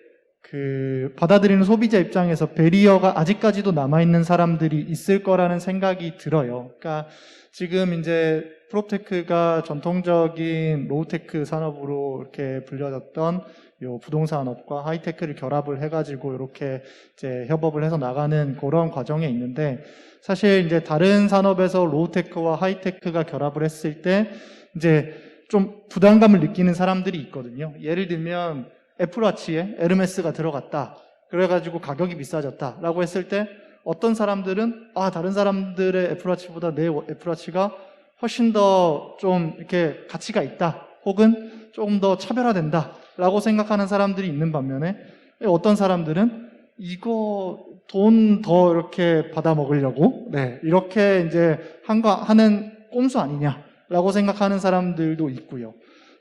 받아들이는 소비자 입장에서 배리어가 아직까지도 남아있는 사람들이 있을 거라는 생각이 들어요. 그러니까 지금 이제 프롭테크가 전통적인 로우테크 산업으로 이렇게 불려졌던 요 부동산업과 하이테크를 결합을 해가지고 이렇게 이제 협업을 해서 나가는 그런 과정에 있는데 사실 이제 다른 산업에서 로우테크와 하이테크가 결합을 했을 때 이제 좀 부담감을 느끼는 사람들이 있거든요. 예를 들면 애플워치에 에르메스가 들어갔다. 그래가지고 가격이 비싸졌다. 라고 했을 때 어떤 사람들은 다른 사람들의 애플워치보다 내 애플워치가 훨씬 더 좀 이렇게 가치가 있다. 혹은 조금 더 차별화된다. 라고 생각하는 사람들이 있는 반면에 어떤 사람들은 이거 돈 더 이렇게 받아 먹으려고 이렇게 이제 하는 꼼수 아니냐. 라고 생각하는 사람들도 있고요.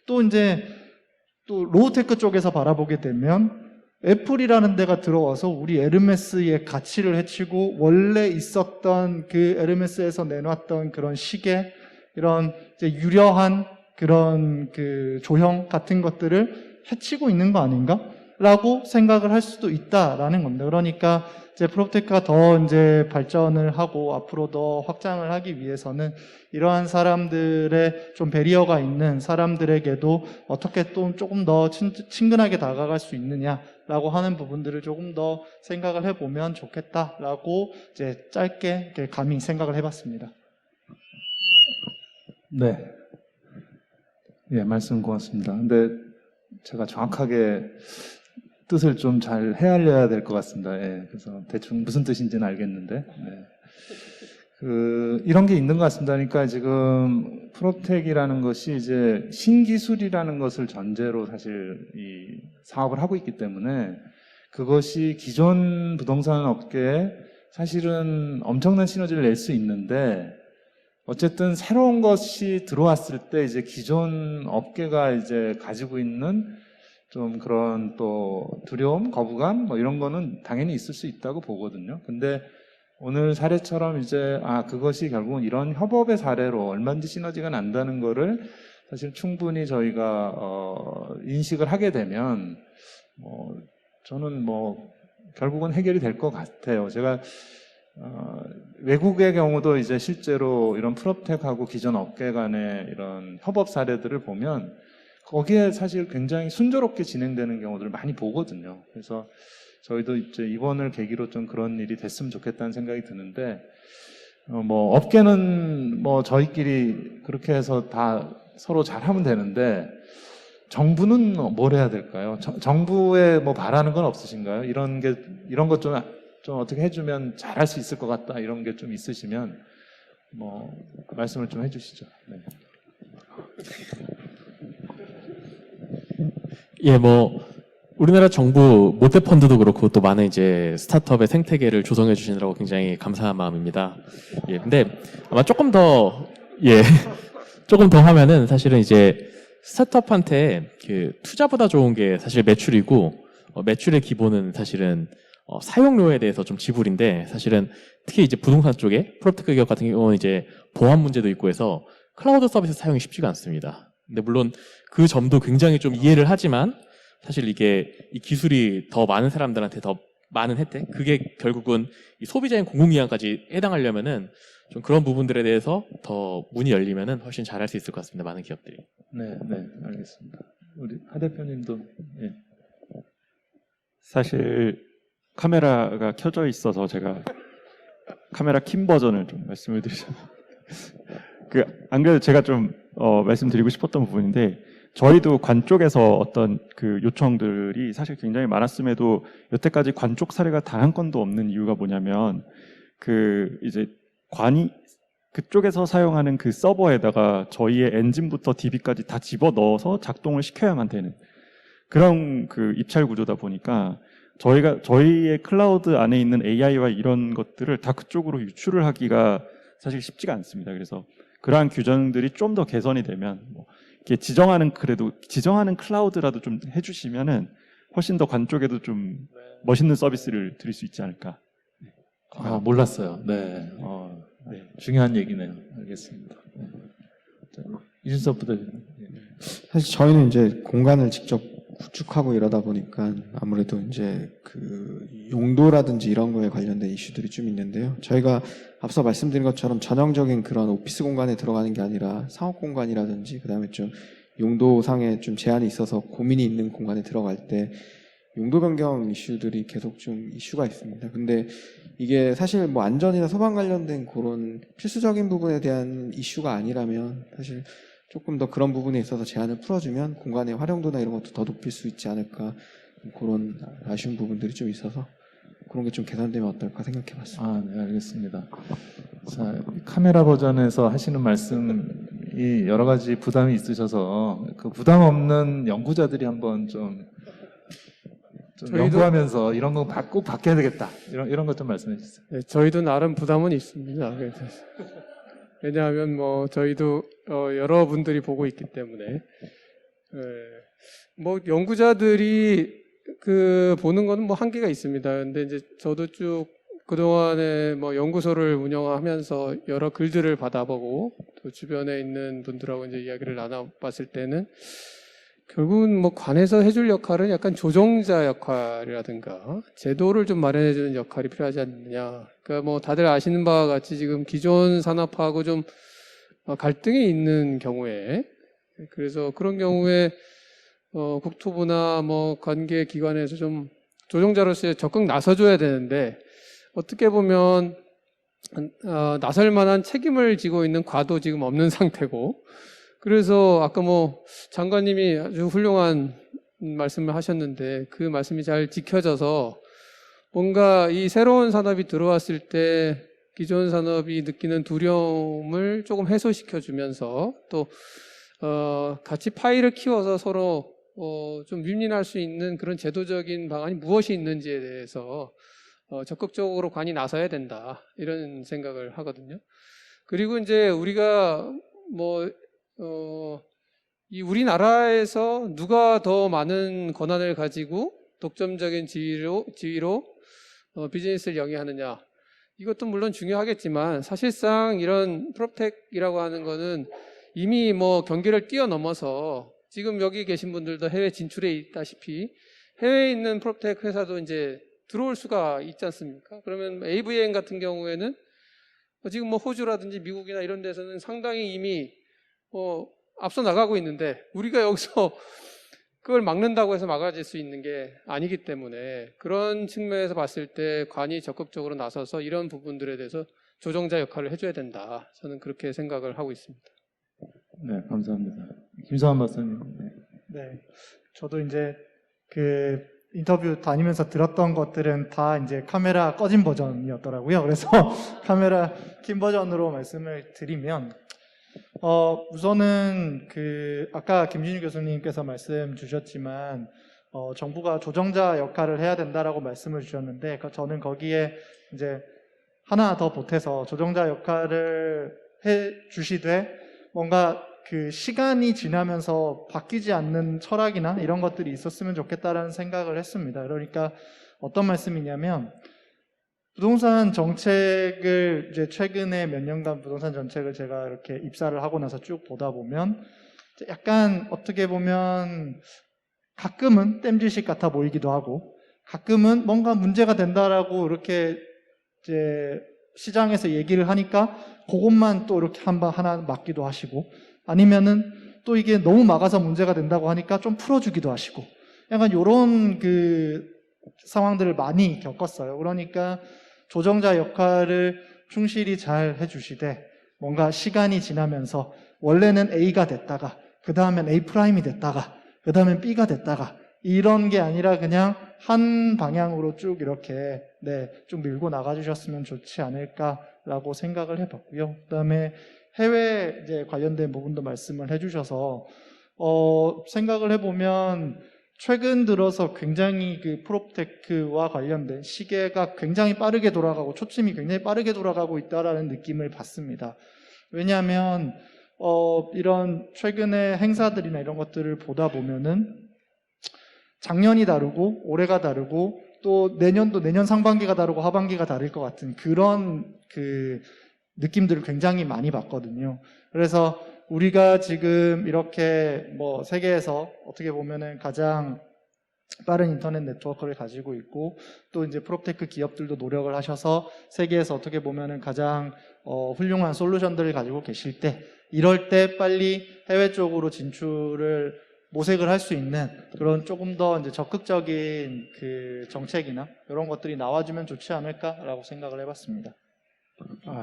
또 로우테크 쪽에서 바라보게 되면 애플이라는 데가 들어와서 우리 에르메스의 가치를 해치고 원래 있었던 그 에르메스에서 내놨던 그런 시계, 이런 이제 유려한 그런 그 조형 같은 것들을 해치고 있는 거 아닌가? 라고 생각을 할 수도 있다라는 겁니다. 그러니까 이제 프롭테크가 더 이제 발전을 하고 앞으로 더 확장을 하기 위해서는 이러한 사람들의 좀 배리어가 있는 사람들에게도 어떻게 또 조금 더 친근하게 다가갈 수 있느냐라고 하는 부분들을 조금 더 생각을 해보면 좋겠다라고 이제 짧게 이렇게 감히 생각을 해봤습니다. 네. 예, 말씀 고맙습니다. 근데 제가 정확하게 뜻을 좀 잘 헤아려야 될 것 같습니다. 예, 그래서 대충 무슨 뜻인지는 알겠는데, 네. 이런 게 있는 것 같습니다. 그러니까 지금 프롭텍이라는 것이 이제 신기술이라는 것을 전제로 사실 이 사업을 하고 있기 때문에 그것이 기존 부동산 업계에 사실은 엄청난 시너지를 낼 수 있는데 어쨌든 새로운 것이 들어왔을 때 이제 기존 업계가 이제 가지고 있는 좀 그런 또 두려움, 거부감 뭐 이런 거는 당연히 있을 수 있다고 보거든요. 근데 오늘 사례처럼 이제 그것이 결국은 이런 협업의 사례로 얼마든지 시너지가 난다는 거를 사실 충분히 저희가 인식을 하게 되면 저는 결국은 해결이 될 것 같아요. 제가 외국의 경우도 이제 실제로 이런 프롭텍하고 기존 업계 간의 이런 협업 사례들을 보면 거기에 사실 굉장히 순조롭게 진행되는 경우들을 많이 보거든요. 그래서 저희도 이제 이번을 계기로 좀 그런 일이 됐으면 좋겠다는 생각이 드는데, 업계는 저희끼리 그렇게 해서 다 서로 잘하면 되는데, 정부는 뭘 해야 될까요? 정부에 바라는 건 없으신가요? 이런 것 좀 어떻게 해주면 잘할 수 있을 것 같다, 이런 게 좀 있으시면, 말씀을 좀 해주시죠. 네. 예, 우리나라 정부 모태펀드도 그렇고 또 많은 이제 스타트업의 생태계를 조성해 주시느라고 굉장히 감사한 마음입니다. 예, 근데 아마 조금 더 하면은 사실은 이제 스타트업한테 투자보다 좋은 게 사실 매출이고, 매출의 기본은 사실은 사용료에 대해서 좀 지불인데, 사실은 특히 이제 부동산 쪽에 프로테크 기업 같은 경우는 이제 보안 문제도 있고 해서 클라우드 서비스 사용이 쉽지가 않습니다. 근데 물론 그 점도 굉장히 좀 이해를 하지만 사실 이게 이 기술이 더 많은 사람들한테 더 많은 혜택, 그게 결국은 이 소비자인 공공기관까지 해당하려면은 좀 그런 부분들에 대해서 더 문이 열리면은 훨씬 잘할 수 있을 것 같습니다. 많은 기업들이. 네, 알겠습니다. 우리 하 대표님도. 예. 사실 카메라가 켜져 있어서 제가 카메라 킨 버전을 좀 말씀을 드리자면 안 그래도 제가 좀 말씀드리고 싶었던 부분인데, 저희도 관 쪽에서 어떤 그 요청들이 사실 굉장히 많았음에도 여태까지 관 쪽 사례가 단 한 건도 없는 이유가 뭐냐면, 이제 관이 그쪽에서 사용하는 그 서버에다가 저희의 엔진부터 DB까지 다 집어 넣어서 작동을 시켜야만 되는 그런 그 입찰 구조다 보니까 저희의 클라우드 안에 있는 AI와 이런 것들을 다 그쪽으로 유출을 하기가 사실 쉽지가 않습니다. 그래서 그러한 규정들이 좀 더 개선이 되면 이렇게 지정하는 클라우드라도 좀 해주시면은 훨씬 더 관 쪽에도 좀 멋있는 서비스를 드릴 수 있지 않을까. 몰랐어요. 네. 중요한 얘기네요. 알겠습니다. 네. 이준석 부대표님. 사실 저희는 이제 공간을 직접 구축하고 이러다 보니까 아무래도 이제 그 용도라든지 이런 거에 관련된 이슈들이 좀 있는데요. 저희가 앞서 말씀드린 것처럼 전형적인 그런 오피스 공간에 들어가는 게 아니라 상업 공간이라든지 그다음에 좀 용도상에 좀 제한이 있어서 고민이 있는 공간에 들어갈 때 용도 변경 이슈들이 계속 좀 이슈가 있습니다. 근데 이게 사실 안전이나 소방 관련된 그런 필수적인 부분에 대한 이슈가 아니라면 사실 조금 더 그런 부분에 있어서 제한을 풀어주면 공간의 활용도나 이런 것도 더 높일 수 있지 않을까, 그런 아쉬운 부분들이 좀 있어서 그런 게 좀 개선되면 어떨까 생각해봤습니다. 네, 알겠습니다. 자, 카메라 버전에서 하시는 말씀이 여러 가지 부담이 있으셔서 그 부담 없는 연구자들이 한번 좀 연구하면서 이런 거 꼭 바뀌어야 되겠다, 이런 것 좀 말씀해 주세요. 네, 저희도 나름 부담은 있습니다. 그래서 왜냐하면 저희도 여러분들이 보고 있기 때문에 연구자들이 보는 거는 한계가 있습니다. 근데 이제 저도 쭉 그동안에 뭐 연구소를 운영하면서 여러 글들을 받아보고 또 주변에 있는 분들하고 이제 이야기를 나눠봤을 때는 결국은 뭐 관에서 해줄 역할은 약간 조정자 역할이라든가 제도를 좀 마련해주는 역할이 필요하지 않느냐. 그러니까 뭐 다들 아시는 바와 같이 지금 기존 산업하고 좀 갈등이 있는 경우에 그래서 그런 경우에 국토부나 뭐 관계 기관에서 좀 조정자로서의 적극 나서줘야 되는데 어떻게 보면 나설 만한 책임을 지고 있는 과도 지금 없는 상태고 그래서 아까 뭐 장관님이 아주 훌륭한 말씀을 하셨는데 그 말씀이 잘 지켜져서 뭔가 이 새로운 산업이 들어왔을 때 기존 산업이 느끼는 두려움을 조금 해소시켜 주면서 또 같이 파이를 키워서 서로 좀 윈윈할 수 있는 그런 제도적인 방안이 무엇이 있는지에 대해서 적극적으로 관이 나서야 된다 이런 생각을 하거든요. 그리고 이제 우리가 뭐 이 우리나라에서 누가 더 많은 권한을 가지고 독점적인 지위로 비즈니스를 영위하느냐 이것도 물론 중요하겠지만 사실상 이런 프롭텍이라고 하는 거는 이미 뭐 경계를 뛰어넘어서 지금 여기 계신 분들도 해외 진출해 있다시피 해외에 있는 프롭텍 회사도 이제 들어올 수가 있지 않습니까? 그러면 AVN 같은 경우에는 지금 뭐 호주라든지 미국이나 이런 데서는 상당히 이미 앞서 나가고 있는데 우리가 여기서 그걸 막는다고 해서 막아질 수 있는 게 아니기 때문에 그런 측면에서 봤을 때 관이 적극적으로 나서서 이런 부분들에 대해서 조정자 역할을 해줘야 된다. 저는 그렇게 생각을 하고 있습니다. 네, 감사합니다. 김성환 박사님. 네. 네, 저도 이제 그 인터뷰 다니면서 들었던 것들은 다 이제 카메라 꺼진 버전이었더라고요. 그래서 카메라 킨 버전으로 말씀을 드리면, 우선은 그 아까 김진유 교수님께서 말씀 주셨지만, 정부가 조정자 역할을 해야 된다라고 말씀을 주셨는데, 저는 거기에 이제 하나 더 보태서 조정자 역할을 해 주시되 뭔가 그 시간이 지나면서 바뀌지 않는 철학이나 이런 것들이 있었으면 좋겠다라는 생각을 했습니다. 그러니까 어떤 말씀이냐면 부동산 정책을 이제 최근에 몇 년간 부동산 정책을 제가 이렇게 입사를 하고 나서 쭉 보다 보면 약간 어떻게 보면 가끔은 땜질식 같아 보이기도 하고 가끔은 뭔가 문제가 된다라고 이렇게 이제 시장에서 얘기를 하니까 그것만 또 이렇게 하나 막기도 하시고 아니면은 또 이게 너무 막아서 문제가 된다고 하니까 좀 풀어주기도 하시고 약간 이런 그 상황들을 많이 겪었어요. 그러니까 조정자 역할을 충실히 잘 해주시되 뭔가 시간이 지나면서 원래는 A가 됐다가 그 다음엔 A 프라임이 됐다가 그 다음엔 B가 됐다가 이런 게 아니라 그냥 한 방향으로 쭉 이렇게 쭉 밀고 나가주셨으면 좋지 않을까라고 생각을 해봤고요. 그 다음에 해외 이제 관련된 부분도 말씀을 해주셔서 생각을 해보면 최근 들어서 굉장히 그 프롭테크와 관련된 시계가 굉장히 빠르게 돌아가고 초점이 굉장히 빠르게 돌아가고 있다라는 느낌을 받습니다. 왜냐하면 이런 최근의 행사들이나 이런 것들을 보다 보면은 작년이 다르고 올해가 다르고 또 내년도 내년 상반기가 다르고 하반기가 다를 것 같은 그런 그 느낌들을 굉장히 많이 받거든요. 그래서 우리가 지금 이렇게 뭐 세계에서 어떻게 보면은 가장 빠른 인터넷 네트워크를 가지고 있고 또 이제 프롭테크 기업들도 노력을 하셔서 세계에서 어떻게 보면은 가장 훌륭한 솔루션들을 가지고 계실 때 이럴 때 빨리 해외 쪽으로 진출을 모색을 할 수 있는 그런 조금 더 이제 적극적인 그 정책이나 이런 것들이 나와주면 좋지 않을까라고 생각을 해봤습니다.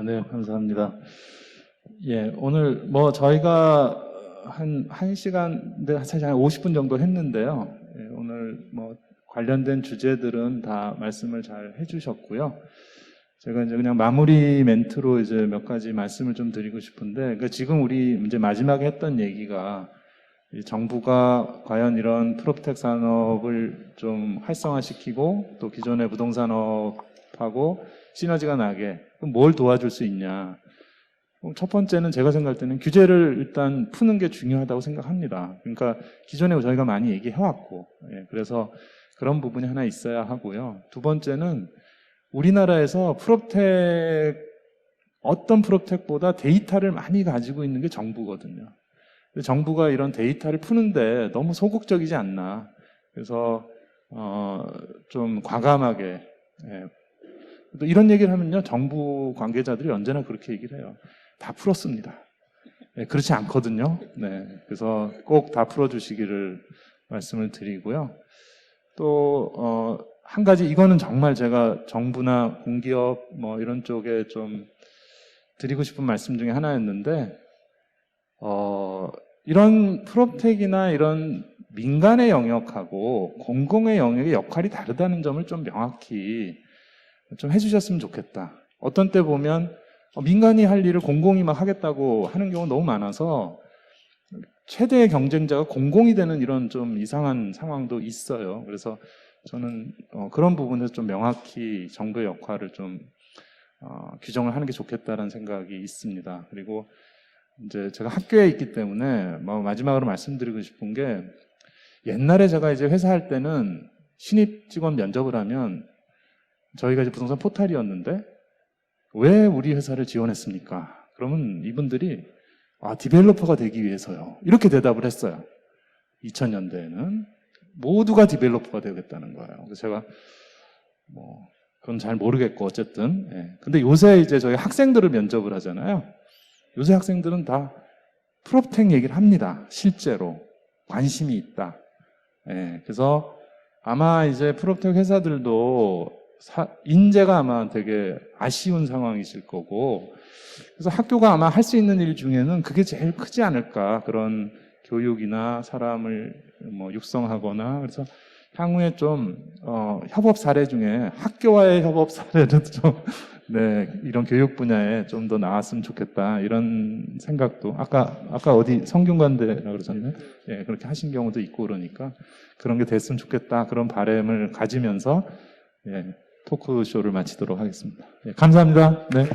네, 감사합니다. 예, 오늘 뭐 저희가 한 1시간, 사실 한 50분 정도 했는데요. 예, 오늘 뭐 관련된 주제들은 다 말씀을 잘 해주셨고요. 제가 이제 그냥 마무리 멘트로 이제 몇 가지 말씀을 좀 드리고 싶은데, 그러니까 지금 우리 이제 마지막에 했던 얘기가 이 정부가 과연 이런 프롭텍 산업을 좀 활성화시키고 또 기존의 부동산업하고 시너지가 나게 그럼 뭘 도와줄 수 있냐. 첫 번째는 제가 생각할 때는 규제를 일단 푸는 게 중요하다고 생각합니다. 그러니까 기존에 저희가 많이 얘기해왔고, 그래서 그런 부분이 하나 있어야 하고요. 두 번째는 우리나라에서 어떤 프롭텍보다 데이터를 많이 가지고 있는 게 정부거든요. 근데 정부가 이런 데이터를 푸는데 너무 소극적이지 않나. 그래서 좀 과감하게, 예. 또 이런 얘기를 하면요, 정부 관계자들이 언제나 그렇게 얘기를 해요. 다 풀었습니다. 네, 그렇지 않거든요. 네, 그래서 꼭 다 풀어주시기를 말씀을 드리고요. 또 한 가지, 이거는 정말 제가 정부나 공기업 뭐 이런 쪽에 좀 드리고 싶은 말씀 중에 하나였는데, 이런 프롭텍이나 이런 민간의 영역하고 공공의 영역의 역할이 다르다는 점을 좀 명확히 좀 해주셨으면 좋겠다. 어떤 때 보면 민간이 할 일을 공공이 막 하겠다고 하는 경우가 너무 많아서 최대의 경쟁자가 공공이 되는 이런 좀 이상한 상황도 있어요. 그래서 저는 그런 부분에서 좀 명확히 정부의 역할을 좀 규정을 하는 게 좋겠다는 생각이 있습니다. 그리고 이제 제가 학교에 있기 때문에 마지막으로 말씀드리고 싶은 게, 옛날에 제가 이제 회사 할 때는 신입 직원 면접을 하면 저희가 이제 부동산 포탈이었는데 왜 우리 회사를 지원했습니까? 그러면 이분들이 디벨로퍼가 되기 위해서요, 이렇게 대답을 했어요. 2000년대에는 모두가 디벨로퍼가 되겠다는 거예요. 그래서 제가 그건 잘 모르겠고 어쨌든, 예. 근데 요새 이제 저희 학생들을 면접을 하잖아요. 요새 학생들은 다 프롭텍 얘기를 합니다. 실제로 관심이 있다. 예. 그래서 아마 이제 프롭텍 회사들도 인재가 아마 되게 아쉬운 상황이실 거고, 그래서 학교가 아마 할 수 있는 일 중에는 그게 제일 크지 않을까. 그런 교육이나 사람을 육성하거나, 그래서 향후에 좀 협업 사례 중에 학교와의 협업 사례도 좀 네, 이런 교육 분야에 좀 더 나왔으면 좋겠다, 이런 생각도 아까 어디 성균관대라고 그러셨나요? 예, 그렇게 하신 경우도 있고, 그러니까 그런 게 됐으면 좋겠다, 그런 바람을 가지면서 예, 토크쇼를 마치도록 하겠습니다. 예, 감사합니다. 네.